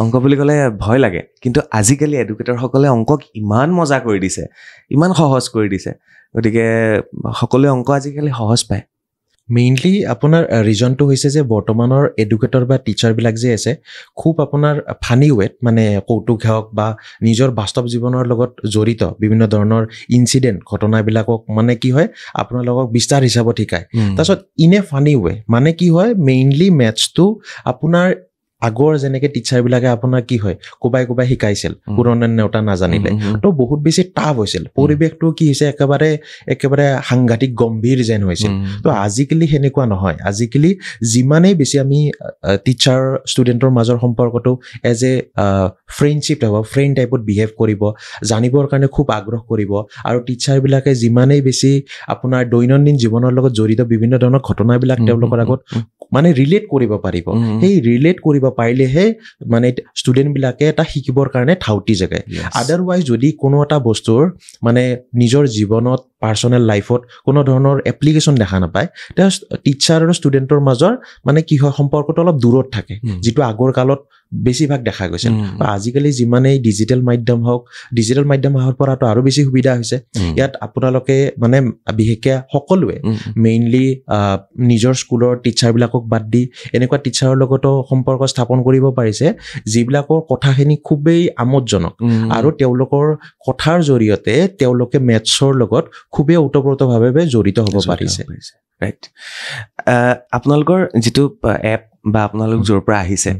অংক বুলি ক'লে ভয় লাগে কিন্তু আজিকালি এডুকেটৰসকলে অংকক ইমান মজা কৰি দিছে ইমান সহজ কৰি দিছে গতিকে সকলোৱে অংক আজিকালি সহজ পায় মেইনলি আপোনাৰ ৰিজনটো হৈছে যে বৰ্তমানৰ এডুকেটৰ বা টিচাৰবিলাক যে আছে খুব আপোনাৰ ফানি ৱেত মানে কৌতুক হওক বা নিজৰ বাস্তৱ জীৱনৰ লগত জড়িত বিভিন্ন ধৰণৰ ইনচিডেণ্ট ঘটনাবিলাকক মানে কি হয় আপোনালোকক বিস্তাৰ হিচাপত শিকায় তাৰপিছত ইন এ ফানি ৱে মানে কি হয় মেইনলি মেথছটো আপোনাৰ আগৰ যেনেকৈ টিচাৰবিলাকে আপোনাৰ কি হয় কোবাই শিকাইছিল পুৰণা নেওতা নাজানিলে তো বহুত বেছি টাফ হৈছিল পৰিৱেশটো কি হৈছে একেবাৰে সাংঘাতিক গম্ভীৰ যেন হৈছিল তো আজিকালি সেনেকুৱা নহয় আজিকালি যিমানেই বেছি আমি টিচাৰ ষ্টুডেণ্টৰ মাজৰ সম্পৰ্কটো এজ এ ফ্ৰেণ্ডশ্বিপ হ'ব ফ্ৰেণ্ড টাইপত বিহেভ কৰিব জানিবৰ কাৰণে খুব আগ্ৰহ কৰিব আৰু টিচাৰবিলাকে যিমানেই বেছি আপোনাৰ দৈনন্দিন জীৱনৰ লগত জড়িত বিভিন্ন ধৰণৰ ঘটনাবিলাক তেওঁলোকৰ আগত মানে ৰিলেট কৰিব পাৰিব সেই ৰিলেট কৰিব পাৰিলেহে মানে ষ্টুডেণ্টবিলাকে এটা শিকিবৰ কাৰণে ঠাউতি জেগায় আদাৰৱাইজ যদি কোনো এটা বস্তুৰ মানে নিজৰ জীৱনত পাৰ্চনেল লাইফত কোনো ধৰণৰ এপ্লিকেশ্যন দেখা নাপায় তেতিয়া টিচাৰ আৰু ষ্টুডেণ্টৰ মাজৰ মানে কি হয় সম্পৰ্কটো অলপ দূৰত থাকে যিটো আগৰ কালত বেছিভাগ দেখা গৈছিল আজিকালি যিমানেই ডিজিটেল মাধ্যম হোৱাৰ পৰাতো আৰু বেছি সুবিধা হৈছে ইয়াত আপোনালোকে মানে বিশেষকৈ সকলোৱে মেইনলি নিজৰ স্কুলৰ টিচাৰবিলাকক বাদ দি এনেকুৱা টিচাৰৰ লগতো সম্পৰ্ক স্থাপন কৰিব পাৰিছে যিবিলাকৰ কথাখিনি খুবেই আমোদজনক আৰু তেওঁলোকৰ কথাৰ জৰিয়তে তেওঁলোকে মেথছৰ লগত খুবেই ওতপ্ৰোতভাৱে জড়িত হ'ব পাৰিছে ৰাইট আপোনালোকৰ যিটো এপ বা আপোনালোক য'ৰ পৰা আহিছে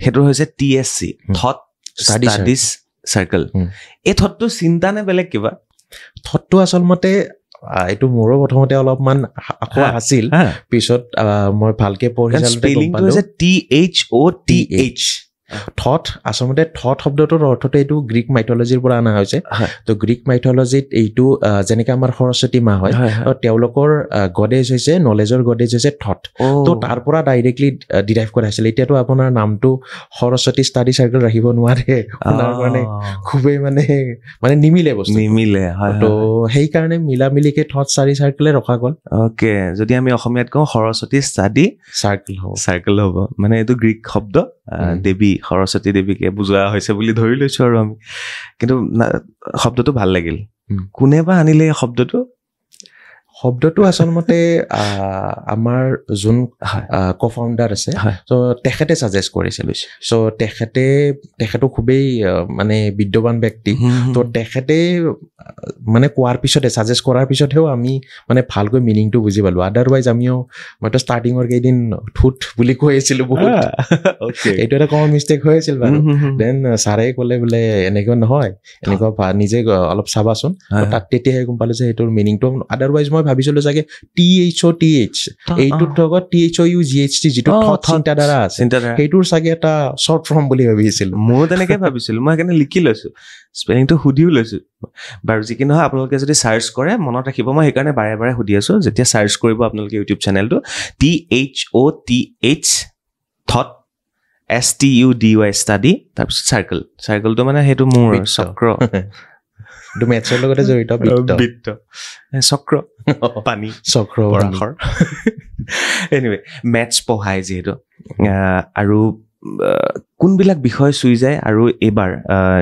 সেইটো হৈছে TSC থট ষ্টাডিজ চাৰ্কল এই থটটো চিন্তা নে বেলেগ কিবা থটটো আচলতে এইটো মোৰো প্ৰথমতে অলপমান আখোৱা আছিল পিছত মই ভালকে পঢ়ি চালোঁ স্পেলিংটো হৈছে THOTH থট আচলতে থট শব্দটোৰ অৰ্থটো এইটো গ্ৰীক মাইথলজিৰ পৰা অনা হৈছে তো গ্ৰীক মাইথলজিত এইটো যেনেকৈ আমাৰ সৰস্বতী মা হয় তেওঁলোকৰ গডেজ হৈছে নলেজৰ গডেজ হৈছে থট তো তাৰ পৰা ডাইৰেক্টলি ডিৰাইভ কৰা হৈছিল এতিয়াতো আপোনাৰ নামটো সৰস্বতী ষ্টাডি চাৰ্কেল ৰাখিব নোৱাৰে আপোনাৰ মানে খুবেই মানে নিমিলে বস্তু নিমিলে তো সেইকাৰণে মিলামিলিকে থট ষ্টাডি চাৰ্কেলে ৰখা গ'ল অ'কে যদি আমি অসমীয়াত কওঁ সৰস্বতী ষ্টাডি চাৰ্কেল হ'ব মানে এইটো গ্ৰীক শব্দ দেৱী সৰস্বতী দেৱীকে বুজোৱা হৈছে বুলি ধৰি লৈছোঁ আৰু আমি কিন্তু শব্দটো ভাল লাগিল কোনে বা আনিলে এই শব্দটো আচলতে আমাৰ যোন কো-ফাউণ্ডাৰ আছে তো তেখেতে ছাজেষ্ট কৰিছিল চ' তেখেতো খুবেই মানে বিদ্যমান ব্যক্তি তো তেখেতে মানে কোৱাৰ পিছতে ছাজেষ্ট কৰাৰ পিছতহে আমি মানে ভালকৈ মিনিংটো বুজি পালোঁ আদাৰৱাইজ আমিও মইতো ষ্টাৰ্টিঙৰ কেইদিন থুট বুলি কৈ আছিলোঁ বহুত এইটো এটা কমন মিষ্টেক হৈ আছিল বাৰু দেন ছাৰে ক'লে বোলে এনেকুৱা নহয় এনেকুৱা নিজে অলপ চাবাচোন তাত তেতিয়াহে গম পালোঁ যে সেইটোৰ মিনিংটো আদাৰৱাইজ মই ভাবিছিলোঁ চাগে THOTH এইটোৰ লগত THOUGHT যিটো চিন্তাধাৰা আছে সেইটোৰ চাগে এটা শ্বৰ্ট ফৰ্ম বুলি ভাবিছিলোঁ ময়ো তেনেকে ভাবিছিলোঁ মই সেইকাৰণে লিখি লৈছোঁ স্পেলিংটো সুধিও লৈছোঁ বাৰু যি কি নহয় আপোনালোকে যদি চাৰ্চ কৰে মনত ৰাখিব মই সেইকাৰণে বাৰে বাৰে সুধি আছোঁ যেতিয়া চাৰ্চ কৰিব আপোনালোকে ইউটিউব চেনেলটো THOTH থট STUDY ষ্টাডি তাৰপিছত চাৰ্কেলটো মানে সেইটো মোৰ চক্ৰ এইটো মেথছৰ লগতে জড়িত বৃত্ত চক্ৰ পানী চক্ৰ পৰাশৰ এনিৱে মেথছ পঢ়ায় যিহেতু আৰু কোনবিলাক বিষয় চুই যায় আৰু এইবাৰ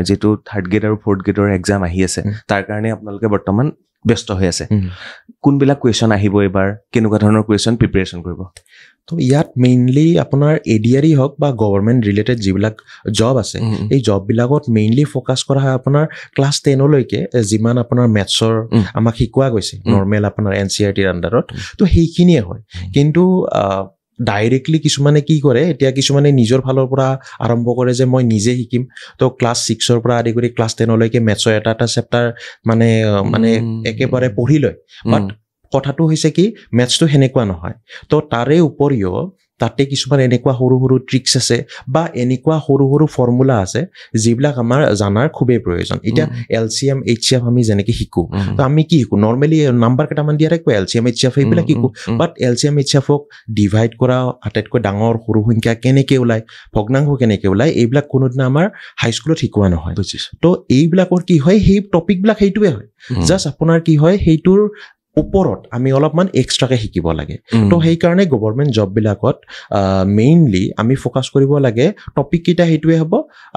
যিটো 3rd গ্ৰেড আৰু 4th গ্ৰেডৰ এক্সাম আহি আছে তাৰ কাৰণে আপোনালোকে বৰ্তমান ব্যস্ত হৈ আছে কোনবিলাক কুৱেশ্যন আহিব এইবাৰ কেনেকুৱা ধৰণৰ কুৱেশ্যন প্ৰিপেৰেশ্যন কৰিব তো ইয়াত মেইনলি আপোনাৰ ADRE হওক বা গভৰ্ণমেণ্ট ৰিলেটেড যিবিলাক জব আছে এই জববিলাকত মেইনলি ফ'কাছ কৰা হয় আপোনাৰ ক্লাছ 10লৈকে যিমান আপোনাৰ মেথছৰ আমাক শিকোৱা গৈছে নৰ্মেল আপোনাৰ NCERTৰ আণ্ডাৰত তো সেইখিনিয়ে হয় কিন্তু ডাইৰেক্টলি কিছুমানে কি কৰে এতিয়া কিছুমানে নিজৰ ফালৰ পৰা আৰম্ভ কৰে যে মই নিজে শিকিম তো ক্লাছ 6ৰ পৰা আদি কৰি ক্লাছ 10লৈকে মেথছৰ এটা চেপ্টাৰ মানে একেবাৰে পঢ়ি লয় বাট কথাটো হৈছে কি মেথছটো সেনেকুৱা নহয় তো তাৰে উপৰিও তাতে কিছুমান এনেকুৱা সৰু সৰু ট্ৰিক্স আছে বা এনেকুৱা সৰু সৰু ফৰ্মুলা আছে যিবিলাক আমাৰ জানাৰ খুবেই প্ৰয়োজন এতিয়া LCM HCF আমি যেনেকৈ শিকোঁ তো আমি কি শিকোঁ নৰ্মেলি নাম্বাৰ কেইটামান দিয়া থাকিব LCM HCF এইবিলাক শিকোঁ বাট LCM HCFক ডিভাইড কৰা আটাইতকৈ ডাঙৰ সৰু সংখ্যা কেনেকৈ ওলায় ভগ্নাংশ কেনেকৈ ওলায় এইবিলাক কোনোদিনা আমাৰ হাইস্কুলত শিকোৱা নহয় তো এইবিলাকৰ কি হয় সেই টপিকবিলাক সেইটোৱে হয় জাষ্ট আপোনাৰ কি হয় সেইটোৰ ওপৰত আমি অলপমান এক্সট্ৰাকে শিকিব লাগে তো সেইকাৰণে গভৰ্ণমেণ্ট জববিলাকত মেইনলি আমি ফ'কাছ কৰিব লাগে টপিক কেইটা সেইটোৱে হ'ব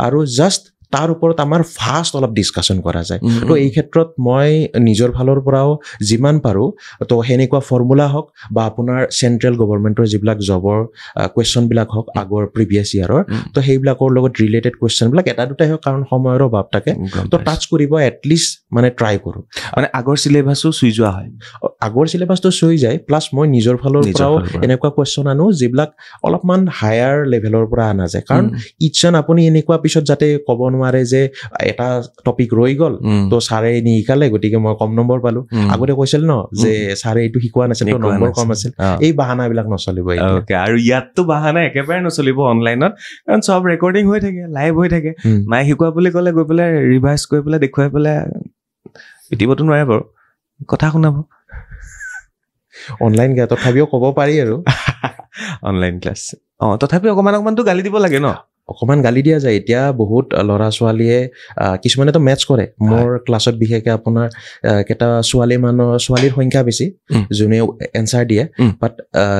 আৰু জাষ্ট তাৰ ওপৰত আমাৰ ফাষ্ট অলপ ডিছকাশ্যন কৰা যায় তো এই ক্ষেত্ৰত মই নিজৰ ফালৰ পৰাও যিমান পাৰোঁ তো সেনেকুৱা ফৰ্মুলা হওক বা আপোনাৰ চেণ্ট্ৰেল গভৰ্ণমেণ্টৰ যিবিলাক জবৰ কুৱেশ্যনবিলাক হওক আগৰ প্ৰিভিয়াছ ইয়াৰৰ তো সেইবিলাকৰ লগত ৰিলেটেড কুৱেশ্যনবিলাক এটা দুটাই হওক কাৰণ সময়ৰ অভাৱ থাকে তো টাচ কৰিব এটলিষ্ট মানে ট্ৰাই কৰোঁ মানে আগৰ চিলেবাছো চুই যোৱা হয় আগৰ চিলেবাছটো চুই যায় প্লাছ মই নিজৰ ফালৰ পৰাও এনেকুৱা কুৱেশ্যন আনো যিবিলাক অলপমান হায়াৰ লেভেলৰ পৰা আনা যায় কাৰণ ইচ্ছান আপুনি এনেকুৱা পিছত যাতে ক'ব নোৱাৰে যে এটা টপিক ৰৈ গ'ল তো ছাৰে নিশিকালে গতিকে মই কম নম্বৰ পালোঁ আগতে কৈছিল ন যে ছাৰে এইটো শিকোৱা নাছিল তো নম্বৰ কম আছিল এই বাহানাবিলাক নচলিব আৰু ইয়াততো বাহানা একেবাৰে নচলিব অনলাইনত কাৰণ চব ৰেকৰ্ডিং হৈ থাকে লাইভ হৈ থাকে মায়ে শিকোৱা বুলি ক'লে গৈ পেলাই ৰিভাইজ কৰি পেলাই দেখুৱাই পেলাই পিটিবতো নোৱাৰে বাৰু কথা শুনাব অনলাইন তথাপিও ক'ব পাৰি আৰু অনলাইন ক্লাছ তথাপিও অকণমানতো গালি দিব লাগে ন অকণমান গালি দিয়া যায় এতিয়া বহুত ল'ৰা ছোৱালীয়ে কিছুমানেতো মেথছ কৰে মোৰ ক্লাছত বিশেষকৈ আপোনাৰ কেইটা ছোৱালীৰ সংখ্যা বেছি যোনে এনচাৰ দিয়ে বাট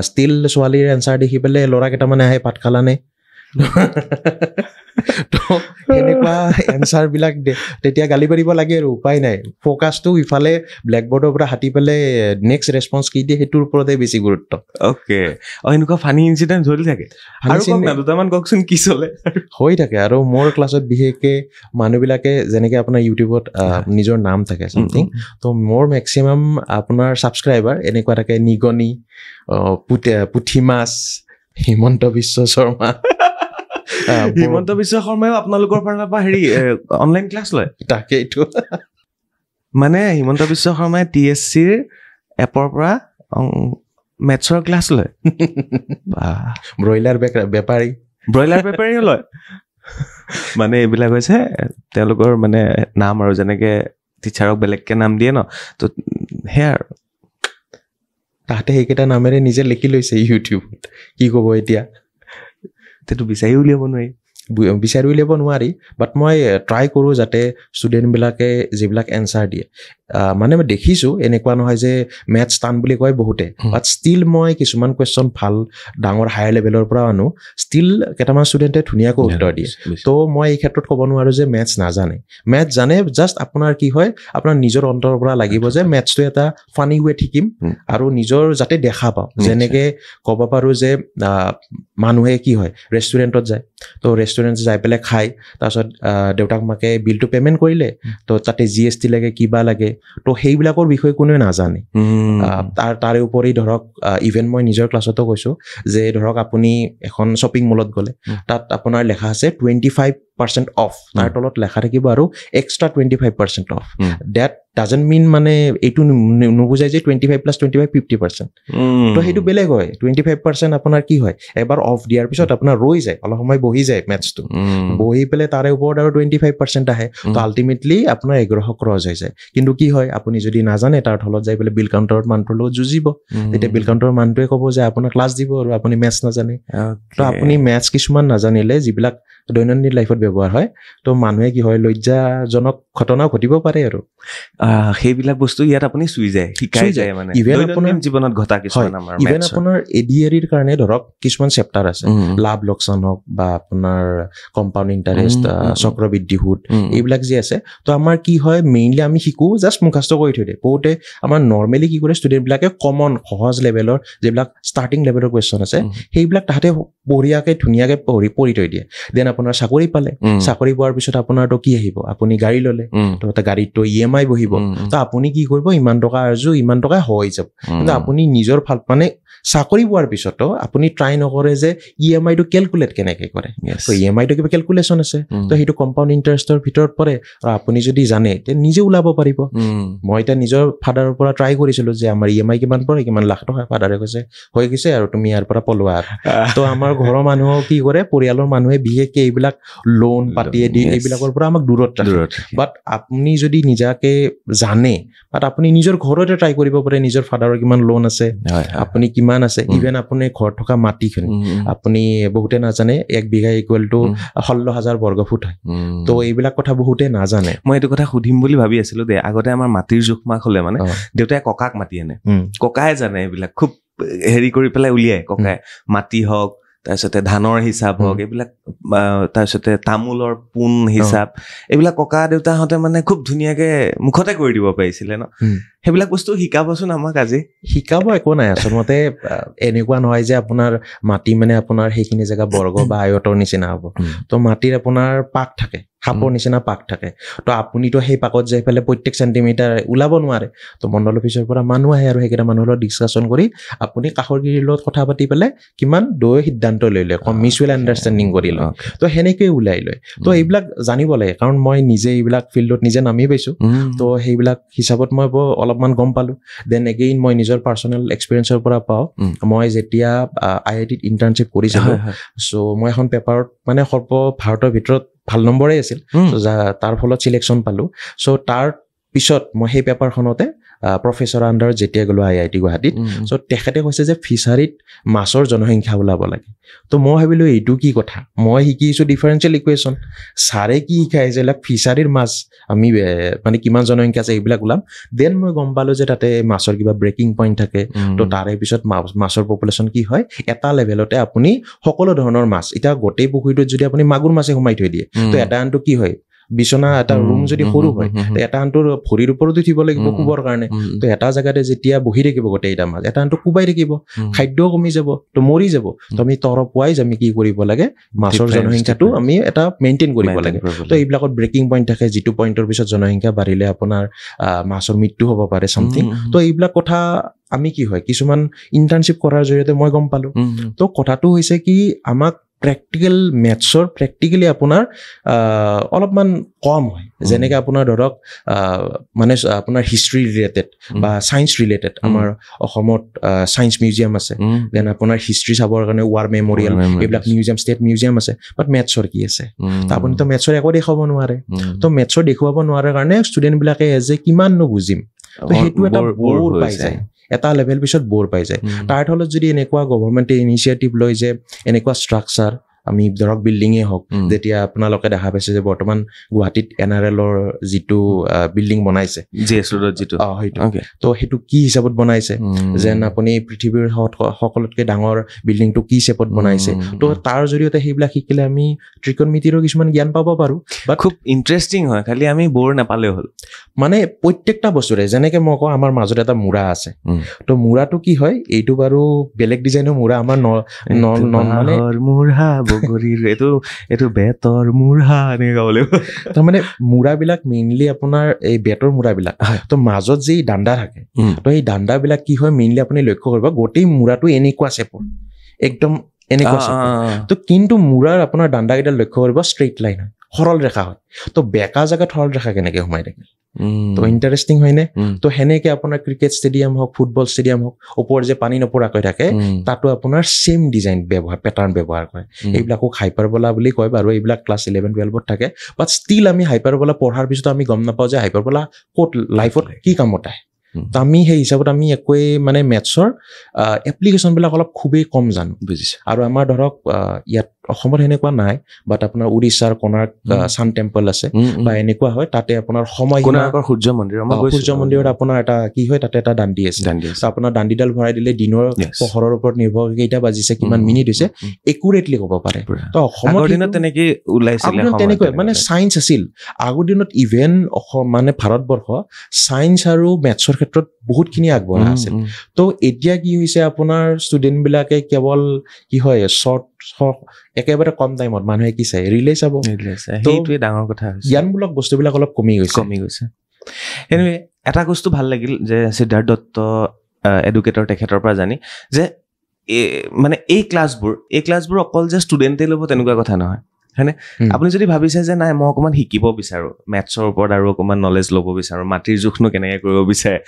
ষ্টিল ছোৱালীৰ এনচাৰ দেখি পেলাই ল'ৰা কেইটামানে আহে পাত খালানে তো এনেকুৱা এনচাৰবিলাক তেতিয়া গালি পাৰিব লাগে আৰু উপায় নাই ফ'কাছটো ইফালে ব্লেকবৰ্ডৰ পৰা হাতি পেলাই নেক্সট ৰেছপন্স কি দিয়ে সেইটোৰ ওপৰতে বেছি গুৰুত্ব অ'কে এনেকুৱা ফানী ইনচিডেণ্ট চলি থাকে দুটামান কওকচোন কি চলে হৈ থাকে আৰু মোৰ ক্লাছত বিশেষকৈ মানুহবিলাকে যেনেকৈ আপোনাৰ ইউটিউবত নিজৰ নাম থাকে চামথিং তো মোৰ মেক্সিমাম আপোনাৰ ছাবস্ক্ৰাইবাৰ এনেকুৱা থাকে নিগনি পুঠি মাছ হিমন্ত বিশ্ব শৰ্মা হিমন্ত বিশ্ব শৰ্মাও আপোনালোকৰ পৰা অনলাইন ক্লাছ লয় তাকেইটো মানে হিমন্ত বিশ্ব শৰ্মাই TSCৰ এপৰ পৰা মেথছৰ ক্লাছ লয় ব্ৰইলাৰ বেপাৰীও লয় মানে এইবিলাক হৈছে তেওঁলোকৰ মানে নাম আৰু যেনেকে টিচাৰক বেলেগকে নাম দিয়ে ন তো সেয়া আৰু তাহাঁতে সেইকেইটা নামেৰে নিজে লিখি লৈছে ইউটিউবত কি ক'ব এতিয়া সেইটো বিচাৰি উলিয়াব নোৱাৰি বিচাৰি উলিয়াব নোৱাৰি বাট মই ট্ৰাই কৰোঁ যাতে ষ্টুডেণ্টবিলাকে যিবিলাক এনচাৰ দিয়ে মানে মই দেখিছোঁ এনেকুৱা নহয় যে মেথছ টান বুলি কয় বহুতে বাট ষ্টিল মই কিছুমান কুৱেশ্যন ভাল ডাঙৰ হায়াৰ লেভেলৰ পৰা আনো ষ্টিল কেইটামান ষ্টুডেণ্টে ধুনীয়াকৈ উত্তৰ দিয়ে তো মই এই ক্ষেত্ৰত ক'ব নোৱাৰোঁ যে মেথছ নাজানে মেথছ জানে জাষ্ট আপোনাৰ কি হয় আপোনাৰ নিজৰ অন্তৰৰ পৰা লাগিব যে মেথছটো এটা ফানি ৱেত শিকিম আৰু নিজৰ যাতে দেখা পাওঁ যেনেকৈ ক'ব পাৰোঁ যে মানুহে কি হয় ৰেষ্টুৰেণ্টত যায় তো ৰেষ্টুৰেণ্ট যাই পেলাই খায় তাৰপিছত দেউতাক মাকে বিলটো পে'মেণ্ট কৰিলে তো তাতে GST লাগে কিবা লাগে তো সেইবিলাকৰ বিষয়ে কোনোৱে নাজানে তাৰে উপৰি ধৰক ইভেন মই নিজৰ ক্লাছতো কৈছোঁ যে ধৰক আপুনি এখন শ্বপিং মলত গ'লে তাত আপোনাৰ লেখা আছে 25% অফ তাৰ তলত লেখা থাকিব আৰু এক্সট্ৰা 25% অফ ডেট ডাজেণ্ট মিন মানে এইটো নুবুজায় যে 25 + 25 50% তো সেইটো বেলেগ হয় 25% আপোনাৰ কি হয় এবাৰ অফ দিয়াৰ পিছত আপোনাৰ ৰৈ যায় অলপ সময় বহি যায় মেথছটো বহি পেলাই তাৰে ওপৰত আৰু 25% আহে তো আল্টিমেটলি আপোনাৰ 1100 ক্ৰছ হৈ যায় কিন্তু কি হয় আপুনি যদি নাজানে তাৰ তলত যাই পেলাই বিল কাউণ্টাৰত মানুহটোৰ লগত যুঁজিব তেতিয়া বিল কাউণ্টাৰৰ মানুহটোৱে ক'ব যে আপোনাক ক্লাছ দিব আৰু আপুনি মেথছ নাজানে তো আপুনি মেথছ কিছুমান নাজানিলে যিবিলাক দৈনন্দিন লাইফত ব্যৱহাৰ হয় তো মানুহে কি হয় লজ্জাজনক ঘটনা ঘটিব পাৰে আৰু সেইবিলাক বস্তু ইয়াত আপুনি চুই যায় শিকাই যায় মানে দৈনন্দিন জীৱনত ঘটা কিছুমান আমাৰ ইভেন আপোনাৰ ADREৰ কাৰণে ধৰক কিছুমান চেপ্টাৰ আছে লাভ লোকচান হওক বা আপোনাৰ কম্পাউণ্ড ইণ্টাৰেষ্ট চক্ৰবৃদ্ধি সুদ এইবিলাক যে আছে তো আমাৰ কি হয় মেইনলি আমি শিকোঁ জাষ্ট মুখাস্ত কৰি থৈ দিয়ে বহুতে আমাৰ নৰ্মেলি কি কৰে ষ্টুডেণ্টবিলাকে কমন সহজ লেভেলৰ যিবিলাক ষ্টাৰ্টিং লেভেলৰ কুৱেশ্যন আছে সেইবিলাক তাহাঁতে বঢ়িয়াকৈ ধুনীয়াকৈ পঢ়ি থৈ দিয়ে দেন আপোনাৰ চাকৰি পালে চাকৰি পোৱাৰ পিছত আপোনাৰতো কি আহিব আপুনি গাড়ী ল'লে তো গাড়ীতো EMI বহিব তো আপুনি কি কৰিব ইমান টকা আৰ্জু ইমান টকা হৈ যাব কিন্তু আপুনি নিজৰ ভাল মানে চাকৰি পোৱাৰ পিছতো আপুনি ট্ৰাই নকৰে যে EMI-টো কেলকুলেট কেনেকৈ কৰে তো EMI-টো কিবা কেলকুলেশ্যন আছে তো সেইটো কম্পাউণ্ড ইণ্টাৰেষ্টৰ ভিতৰত পৰে আৰু আপুনি যদি জানে তে নিজে ওলাব পাৰিব মই এতিয়া নিজৰ ফাদাৰৰ পৰা ট্ৰাই কৰিছিলোঁ যে আমাৰ EMI কিমান পৰে কিমান লাখ টকা ফাদাৰে কৈছে হৈ গৈছে আৰু তুমি ইয়াৰ পৰা পলোৱা তো আমাৰ ঘৰৰ মানুহক কি কৰে পৰিয়ালৰ মানুহে বিশেষকৈ এইবিলাক লোন পাতিয়ে দি এইবিলাকৰ পৰা আমাক দূৰত ৰাখে বাট আপুনি যদি নিজাকে জানে বাট আপুনি নিজৰ ঘৰতে ট্ৰাই কৰিব পাৰে নিজৰ ফাদাৰৰ কিমান লোন আছে আপুনি কিমান আছে ইভেন আপুনি ঘৰত থকা মাটিখিনি আপুনি বহুতে নাজানে 1 বিঘা = 16,000 বৰ্গ ফুট হয় তো এইবিলাক কথা বহুতে নাজানে মই এইটো কথা সুধিম বুলি ভাবি আছিলোঁ দে আগতে আমাৰ মাটিৰ জোখমাখ হ'লে মানে দেউতাই ককাক মাতি আনে ককাই জানে এইবিলাক খুব হেৰি কৰি পেলাই উলিয়াই ককাই মাটি হওক তাৰপিছতে ধানৰ হিচাপ হওক এইবিলাক তাৰপিছতে তামোলৰ পোন হিচাপ এইবিলাক ককা দেউতাহঁতে মানে খুব ধুনীয়াকৈ মুখতে কৰি দিব পাৰিছিলে ন সেইবিলাক বস্তু শিকাবচোন আমাক আজি শিকাব একো নাই আচলতে এনেকুৱা নহয় যে আপোনাৰ মাটি মানে আপোনাৰ সেইখিনি জেগা বৰ্গ বা আয়তৰ নিচিনা হ'ব তো মাটিৰ আপোনাৰ পাক থাকে সাপৰ নিচিনা পাক থাকে তো আপুনিতো সেই পাকত যাই পেলাই প্ৰত্যেক চেণ্টিমিটাৰ ওলাব নোৱাৰে তো মণ্ডল অফিচৰ পৰা মানুহ আহে আৰু সেইকেইটা মানুহৰ লগত ডিছকাশ্যন কৰি আপুনি কাষৰ গিৰিৰ লগত কথা পাতি পেলাই কিমান দৈ সিদ্ধান্ত লৈ লয় মিউচুৱেল আণ্ডাৰষ্টেণ্ডিং কৰি লয় তো সেনেকৈয়ে ওলাই লয় তো এইবিলাক জানিব লাগে কাৰণ মই নিজে এইবিলাক ফিল্ডত নিজে নামি পাইছোঁ তো সেইবিলাক হিচাপত মই অলপমান গম পালোঁ দেন এগেইন মই নিজৰ পাৰ্চনেল এক্সপিৰিয়েঞ্চৰ পৰা পাওঁ মই যেতিয়া IIT-ত ইণ্টাৰ্ণশ্বিপ কৰিছিলোঁ চ' মই এখন পেপাৰত মানে ভাৰতৰ ভিতৰত ভাল নম্বৰে আছিল তাৰ ফলত চিলেকশ্যন পালোঁ চ' তাৰ পিছত মই সেই পেপাৰখনতে প্ৰফেচৰ আণ্ডাৰত যেতিয়া গ'লোঁ IIT গুৱাহাটীত চ' তেখেতে কৈছে যে ফিচাৰীত মাছৰ জনসংখ্যা ওলাব লাগে তো মই ভাবিলোঁ এইটো কি কথা মই শিকিছোঁ ডিফাৰেঞ্চিয়েল ইকুৱেশ্যন ছাৰে কি শিকাইছে এইবিলাক ফিচাৰীৰ মাছ আমি মানে কিমান জনসংখ্যা আছে এইবিলাক ওলাম দেন মই গম পালোঁ যে তাতে মাছৰ কিবা ব্ৰেকিং পইণ্ট থাকে তো তাৰে পিছত মাছৰ পপুলেশ্যন কি হয় এটা লেভেলতে আপুনি সকলো ধৰণৰ মাছ এতিয়া গোটেই পুখুৰীটোত যদি আপুনি মাগুৰ মাছে সোমাই থৈ দিয়ে তো এটা আনটো কি হয় বিচনা এটা ৰুম যদি সৰু হয় এটা আনটোৰ ভৰিৰ ওপৰত উঠিব লাগিব শুবৰ কাৰণে তো এটা জেগাতে যেতিয়া বহি থাকিব গোটেইটা মাছ এটা আনটো কোবাই থাকিব খাদ্যও কমি যাব তো মৰি যাব তো আমি তৰপ ৱাইজ আমি কি কৰিব লাগে মাছৰ জনসংখ্যাটো আমি এটা মেইনটেইন কৰিব লাগে তো এইবিলাকত ব্ৰেকিং পইণ্ট থাকে যিটো পইণ্টৰ পিছত জনসংখ্যা বাঢ়িলে আপোনাৰ মাছৰ মৃত্যু হ'ব পাৰে চামথিং তো এইবিলাক কথা আমি কি হয় কিছুমান ইণ্টাৰ্ণশ্বিপ কৰাৰ জৰিয়তে মই গম পালোঁ তো কথাটো হৈছে কি আমাক প্ৰেক্টিকেল মেথছৰ প্ৰেক্টিকেলি আপোনাৰ অলপমান কম হয় যেনেকৈ আপোনাৰ ধৰক মানে আপোনাৰ হিষ্ট্ৰী ৰিলেটেড বা ছায়েন্স ৰিলেটেড আমাৰ অসমত ছায়েন্স মিউজিয়াম আছে দেন আপোনাৰ হিষ্ট্ৰী চাবৰ কাৰণে ৱাৰ মেমৰিয়েল এইবিলাক মিউজিয়াম ষ্টেট মিউজিয়াম আছে বাট মেথছৰ কি আছে আপুনিতো মেথছৰ একো দেখুৱাব নোৱাৰে তো মেথছৰ দেখুৱাব নোৱাৰে কাৰণে ষ্টুডেণ্টবিলাকে যে কিমাননো বুজিম তো সেইটো এটা বৰ পাই যায় এটা লেভেল পিছত বৰ পাই যায় তাৰ থলত যদি এনেকুৱা গভৰ্ণমেণ্টে ইনিচিয়েটিভ লয় যে এনেকুৱা ষ্ট্ৰাকচাৰ আমি ধৰক বিল্ডিঙেই হওক যেতিয়া আপোনালোকে দেখা পাইছে যে বৰ্তমান গুৱাহাটীত NRLৰ যিটো বিল্ডিং বনাইছে তো সেইটো কি হিচাপত বনাইছে যেন আপুনি পৃথিৱীৰ সকলোতকৈ ডাঙৰ বিল্ডিংটো কি শ্বেপত বনাইছে তো তাৰ জৰিয়তে সেইবিলাক শিকিলে আমি ত্ৰিকোণমিতিৰো কিছুমান জ্ঞান পাব পাৰোঁ বা খুব ইণ্টাৰেষ্টিং হয় খালি আমি বৰ নাপালেও হ'ল মানে প্ৰত্যেকটা বস্তুৰে যেনেকৈ মই কওঁ আমাৰ মাজত এটা মূৰা আছে তো মূৰাটো কি হয় এইটো বাৰু বেলেগ ডিজাইনৰ মূৰা আমাৰ মানে এইটো বেতৰ মূঢ়া এনেকে গাবলৈ তাৰমানে মূৰাবিলাক মেইনলি আপোনাৰ এই বেতৰ মূৰাবিলাক তো মাজত যি দাণ্ডা থাকে তো এই দাণ্ডাবিলাক কি হয় মেইনলি আপুনি লক্ষ্য কৰিব গোটেই মূৰাটো এনেকুৱা চেপৰ একদম এনেকুৱা তো কিন্তু মূৰাৰ আপোনাৰ দাণ্ডাকেইডাল লক্ষ্য কৰিব ষ্ট্ৰেইট লাইন হয় সৰল ৰেখা হয় তো বেকা জেগাত সৰল ৰেখা কেনেকৈ সোমাই থাকে তো ইণ্টাৰেষ্টিং হয়নে তো সেনেকৈ আপোনাৰ ক্ৰিকেট ষ্টেডিয়াম হওক ফুটবল ষ্টেডিয়াম হওক ওপৰত যে পানী নপৰাকৈ থাকে তাতো আপোনাৰ ছেইম ডিজাইন পেটাৰ্ণ ব্যৱহাৰ কৰে এইবিলাকক হাইপাৰবলা বুলি কয় বাৰু এইবিলাক ক্লাছ 11-12ত থাকে বাট ষ্টিল আমি হাইপাৰবলা পঢ়াৰ পিছত আমি গম নাপাওঁ যে হাইপাৰবলা ক'ত লাইফত কি কামত আহে তো আমি সেই হিচাপত আমি একোৱেই মানে মেথছৰ এপ্লিকেশ্যনবিলাক অলপ খুবেই কম জানো বুজিছোঁ আৰু আমাৰ ধৰক ইয়াত অসমত সেনেকুৱা নাই বাট আপোনাৰ উৰিষ্যাৰ কোণাৰ্ক ছান টেম্পল আছে বা এনেকুৱা হয় তাতে আপোনাৰ সময় সূৰ্য মন্দিৰত আপোনাৰ এটা কি হয় তাতে এটা দাণ্ডি আছে আপোনাৰ দাণ্ডিডাল ভৰাই দিলে দিনৰ পোহৰৰ ওপৰত নিৰ্ভৰ কেইটা বাজিছে কিমান মিনিট হৈছে একুৰেটলি ক'ব পাৰে তো অসমৰ দিনত তেনেকৈ ওলাইছিলে তেনেকৈ মানে ছায়েন্স আছিল আগৰ দিনত ইভেন অসম মানে ভাৰতবৰ্ষ ছায়েন্স আৰু মেথছৰ ক্ষেত্ৰত বহুতখিনি আগবঢ়া আছিল তো এতিয়া কি হৈছে আপোনাৰ ষ্টুডেণ্টবিলাকে কেৱল কি হয় শ্বৰ্ট একেবাৰে কম টাইমত মানুহে কি চাই ৰিলে চাব সেইটোৱে ডাঙৰ কথা জ্ঞানমূলক বস্তুবিলাক অলপ কমি গৈছে এনিৱে এটা বস্তু ভাল লাগিল যে সিদ্ধাৰ্থ দত্ত এডুকেটৰ তেখেতৰ পৰা জানি যে মানে এই ক্লাছবোৰ অকল যে ষ্টুডেণ্টে ল'ব তেনেকুৱা কথা নহয় হয়নে আপুনি যদি ভাবিছে যে নাই মই অকণমান শিকিব বিচাৰোঁ মেথছৰ ওপৰত আৰু অকণমান নলেজ ল'ব বিচাৰোঁ মাটিৰ জোখনো কেনেকৈ কৰিব বিচাৰে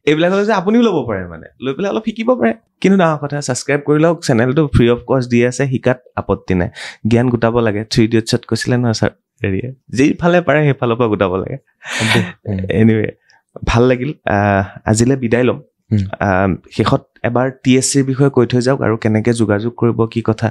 এইবিলাক হ'লে যে আপুনিও ল'ব পাৰে মানে লৈ পেলাই অলপ শিকিব পাৰে কিন্তু ডাঙৰ কথা ছাবস্ক্ৰাইব কৰি লওক চেনেলটো ফ্ৰী অফ কষ্ট দি আছে শিকাত আপত্তি নাই জ্ঞান গোটাব লাগে 3 Idiotsত কৈছিলে নহয় ছাৰ হেৰিয়ে যিফালে পাৰে সেইফালৰ পৰা গোটাব লাগে এনিৱে ভাল লাগিল আজিলৈ বিদায় ল'ম শেষত এবাৰ TSCৰ বিষয়ে কৈ থৈ যাওক আৰু কেনেকৈ যোগাযোগ কৰিব কি কথা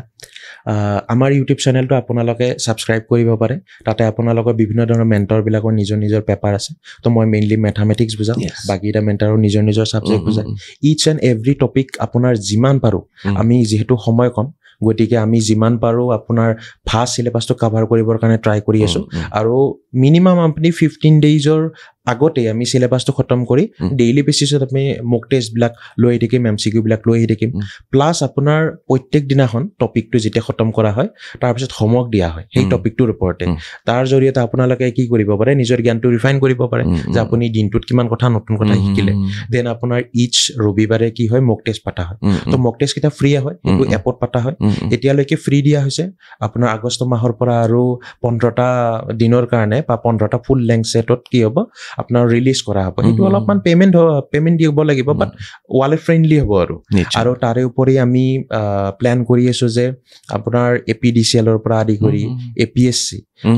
আমাৰ ইউটিউব চেনেলটো আপোনালোকে ছাবস্ক্ৰাইব কৰিব পাৰে তাতে আপোনালোকৰ বিভিন্ন ধৰণৰ মেণ্টৰবিলাকৰ নিজৰ পেপাৰ আছে তো মই মেইনলি মেথামেটিক্স বুজাওঁ বাকীটা মেণ্টৰৰ নিজৰ ছাবজেক্ট বুজায় ইচ এণ্ড এভৰি টপিক আপোনাৰ যিমান পাৰোঁ আমি যিহেতু সময় কম গতিকে আমি যিমান পাৰোঁ আপোনাৰ ফাৰ্ষ্ট চিলেবাছটো কাভাৰ কৰিবৰ কাৰণে ট্ৰাই কৰি আছোঁ আৰু মিনিমাম আপুনি 15 ডেইজৰ আগতে আমি চিলেবাছটো খতম কৰি ডেইলি বেচিছত আমি মক টেষ্টবিলাক লৈ আহি থাকিম MCQবিলাক লৈ আহি থাকিম প্লাছ আপোনাৰ প্ৰত্যেক দিনাখন টপিকটো যেতিয়া খতম কৰা হয় তাৰপিছত হোমৱৰ্ক দিয়া হয় সেই টপিকটোৰ ওপৰতে তাৰ জৰিয়তে আপোনালোকে কি কৰিব পাৰে নিজৰ জ্ঞানটো ৰিফাইন কৰিব পাৰে যে আপুনি দিনটোত কিমান কথা নতুন কথা শিকিলে দেন আপোনাৰ ইচ ৰবিবাৰে কি হয় মক টেষ্ট পতা হয় তো মক টেষ্টকেইটা ফ্ৰী হয় সেইটো এপত পতা হয় এতিয়ালৈকে ফ্ৰী দিয়া হৈছে আপোনাৰ আগষ্ট মাহৰ পৰা আৰু 15টা দিনৰ কাৰণে বা 15টা ফুল লেংথ ছেটত কি হ'ব আপোনাৰ ৰিলিজ কৰা হ'ব সেইটো অলপমান পেমেণ্ট দিব লাগিব বাট ৱালেট ফ্ৰেণ্ডলি হ'ব আৰু তাৰে উপৰি আমি প্লেন কৰি আছোঁ যে আপোনাৰ APDCLৰ পৰা আদি কৰি APSC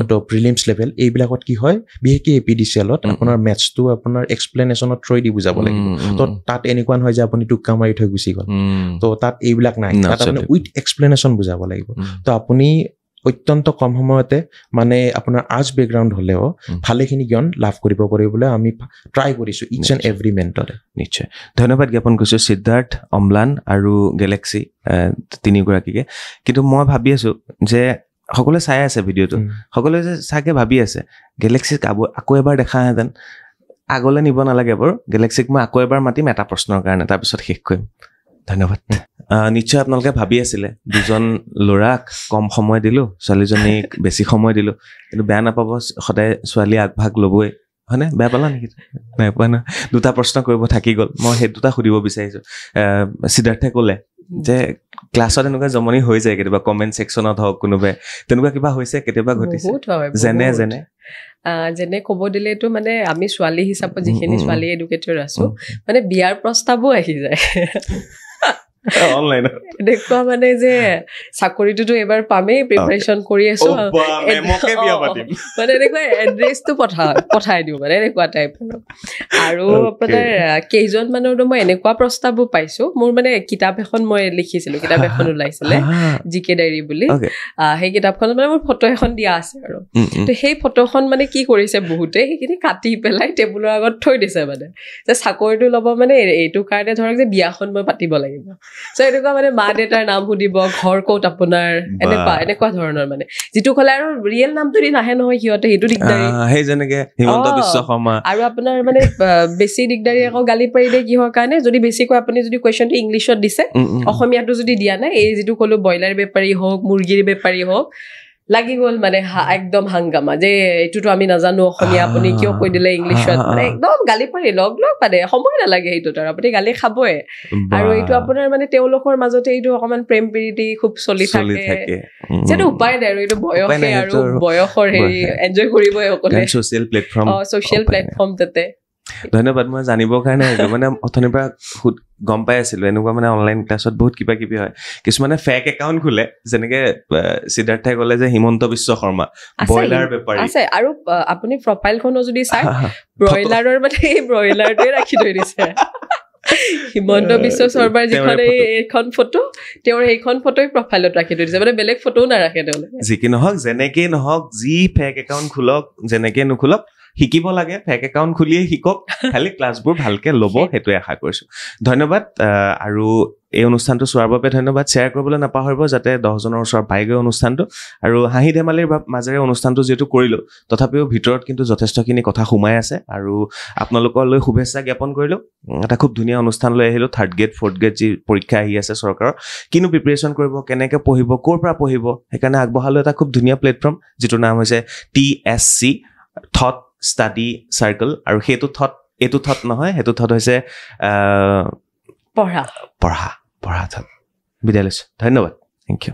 তো প্ৰিলিমছ লেভেল এইবিলাকত কি হয় বিশেষকৈ APDCLত আপোনাৰ মেথছটো আপোনাৰ এক্সপ্লেনেশ্যনত থ্ৰই দি বুজাব লাগিব তো তাত এনেকুৱা নহয় যে আপুনি টুক্কা মাৰি থৈ গুচি গ'ল তো তাত এইবিলাক নাই তাত আপুনি উইথ এক্সপ্লেনেশ্যন বুজাব লাগিব তো আপুনি অত্যন্ত কম সময়তে মানে আপোনাৰ আৰ্টছ বেকগ্ৰাউণ্ড হ'লেও ভালেখিনি জ্ঞান লাভ কৰিব পাৰিবলৈ আমি ট্ৰাই কৰিছোঁ ইচ এণ্ড এভৰি মেণ্টৰে নিশ্চয় ধন্যবাদ জ্ঞাপন কৰিছোঁ সিদ্ধাৰ্থ অম্লান আৰু গেলেক্সি তিনিগৰাকীকে কিন্তু মই ভাবি আছোঁ যে সকলোৱে চাই আছে ভিডিঅ'টো সকলোৱে যে চাগে ভাবি আছে গেলেক্সিক আকৌ এবাৰ দেখাহেঁতেন আগলৈ নিব নালাগে বাৰু গেলেক্সিক মই আকৌ এবাৰ মাতিম এটা প্ৰশ্নৰ কাৰণে তাৰপিছত শেষ কৰিম ধন্যবাদ নিশ্চয় আপোনালোকে ভাবি আছিলে দুজন ল'ৰাক কম সময় দিলোঁ ছোৱালীজনীক বেছি সময় দিলোঁ কিন্তু বেয়া নাপাব সদায় ছোৱালী আগভাগ ল'বই হয়নে বেয়া পালা নেকি নাই পোৱা নহয় দুটা প্ৰশ্ন কৰিব থাকি গ'ল মই সেই দুটা সুধিব বিচাৰিছোঁ সিদ্ধাৰ্থে ক'লে যে ক্লাছত এনেকুৱা জমনি হৈ যায় কেতিয়াবা কমেণ্ট ছেকশ্যনত হওক কোনোবাই তেনেকুৱা কিবা হৈছে কেতিয়াবা ঘটিছে বহুত হয় যেনে বহুত। যেনে যেনে ক'ব দিলেতো মানে আমি ছোৱালী হিচাপত যিখিনি ছোৱালী এডুকেটেড আছো মানে বিয়াৰ প্ৰস্তাৱো আহি যায় অনলাইনত এনেকুৱা মানে যে চাকৰিটোতো এবাৰ পামেই প্ৰিপাৰেশ্যন কৰি আছো মানে এনেকুৱা এড্ৰেছটো পঠাই দিওঁ মানে এনেকুৱা টাইপ আৰু আপোনাৰ কেইজন মানুহৰতো মই এনেকুৱা প্ৰস্তাৱো পাইছো মোৰ মানে কিতাপ এখন মই লিখিছিলো কিতাপ এখন ওলাইছিলে জিকে ডায়েৰী বুলি সেই কিতাপখনত মানে মোৰ ফটো এখন দিয়া আছে আৰু তো সেই ফটোখন মানে কি কৰিছে বহুতে সেইখিনি কাটি পেলাই টেবুলৰ আগত থৈ দিছে মানে যে চাকৰিটো ল'ব মানে এইটো কাৰণে ধৰক যে বিয়াখন মই পাতিব লাগিব চ' এনেকুৱা মানে মা দেউতাৰ নাম সুধিব ঘৰ ক'ত আপোনাৰ এনেকুৱা ধৰণৰ মানে যিটো ক'লে আৰু ৰিয়েল নামটো দি নাহে নহয় সিহঁতে সেইটো দিগদাৰী সেই যেনেকে হিমন্ত বিশ্ব শৰ্মা আৰু আপোনাৰ মানে বেছি দিগদাৰী আকৌ গালি পাৰিলে কিহৰ কাৰণে যদি বেছিকৈ আপুনি যদি কুৱেশ্যনটো ইংলিছত দিছে অসমীয়াটো যদি দিয়া নাই এই যিটো ক'লো ব্ৰইলাৰ বেপাৰী হওক মুৰ্গীৰ বেপাৰী হওক লাগি গ'ল মানে একদম হাংগামা যে এইটোতো আমি নাজানো অসমীয়া আপুনি কিয় কৈ দিলে ইংলিছত মানে একদম গালি পাৰি লগ মানে সময় নালাগে সেইটোত আৰু আপুনি গালি খাবই আৰু এইটো আপোনাৰ মানে তেওঁলোকৰ মাজতে এইটো অকমান প্ৰেম প্ৰীতি খুব চলি থাকে যেটো উপায় নাই আৰু এইটো বয়সে আৰু বয়সৰ হেৰি এনজয় কৰিবই অকলে ছ'চিয়েল প্লেটফৰ্ম তাতে ধন্যবাদ মই জানিবৰ কাৰণে মানে অথনিৰ পৰা গম পাই আছিলো এনেকুৱা মানে অনলাইন ক্লাছত বহুত কিবা কিবি হয় কিছুমানে ফেক একাউণ্ট খোলে যেনেকে সিদ্ধাৰ্থে ক'লে যে হিমন্ত বিশ্ব শৰ্মা ব্ৰইলাৰ বেপাৰী আছে আৰু আপুনি প্ৰফাইলখনো যদি চাই ব্ৰইলাৰৰ মানে এই ব্ৰইলাৰটোৱে ৰাখি থৈ দিছে হিমন্ত বিশ্ব শৰ্মাৰ যিখন এইখন ফটো তেওঁৰ সেইখন ফটোই প্ৰফাইলত ৰাখি থৈ দিছে মানে বেলেগ ফটোও নাৰাখে তেওঁলোকে যি কি নহওক যেনেকেই নহওক যি ফেক একাউণ্ট খোলক যেনেকে নোখোলক শিকিব লাগে ফেক একাউণ্ট খুলিয়ে শিকক খালি ক্লাছবোৰ ভালকে ল'ব সেইটোৱে আশা কৰিছো ধন্যবাদ আৰু এই অনুষ্ঠানটো চোৱাৰ বাবে ধন্যবাদ শ্বেয়াৰ কৰিবলৈ নাপাহৰিব যাতে 10 জনৰ ওচৰত পাইগৈ অনুষ্ঠানটো আৰু হাঁহি ধেমালিৰ মাজেৰে অনুষ্ঠানটো যিহেতু কৰিলোঁ তথাপিও ভিতৰত কিন্তু যথেষ্টখিনি কথা সোমাই আছে আৰু আপোনালোকলৈ শুভেচ্ছা জ্ঞাপন কৰিলোঁ এটা খুব ধুনীয়া অনুষ্ঠান লৈ আহিলোঁ 3rd গ্ৰেড 4th গ্ৰেড যি পৰীক্ষা আহি আছে চৰকাৰৰ কিনো প্ৰিপেৰেশ্যন কৰিব কেনেকৈ পঢ়িব ক'ৰ পৰা পঢ়িব সেইকাৰণে আগবঢ়ালোঁ এটা খুব ধুনীয়া প্লেটফৰ্ম যিটোৰ নাম হৈছে TSC থট ষ্টাডি চাৰ্কল আৰু সেইটো থট এইটো থট নহয় সেইটো থট হৈছে পঢ়া থট বিদায় লৈছোঁ ধন্যবাদ থেংক ইউ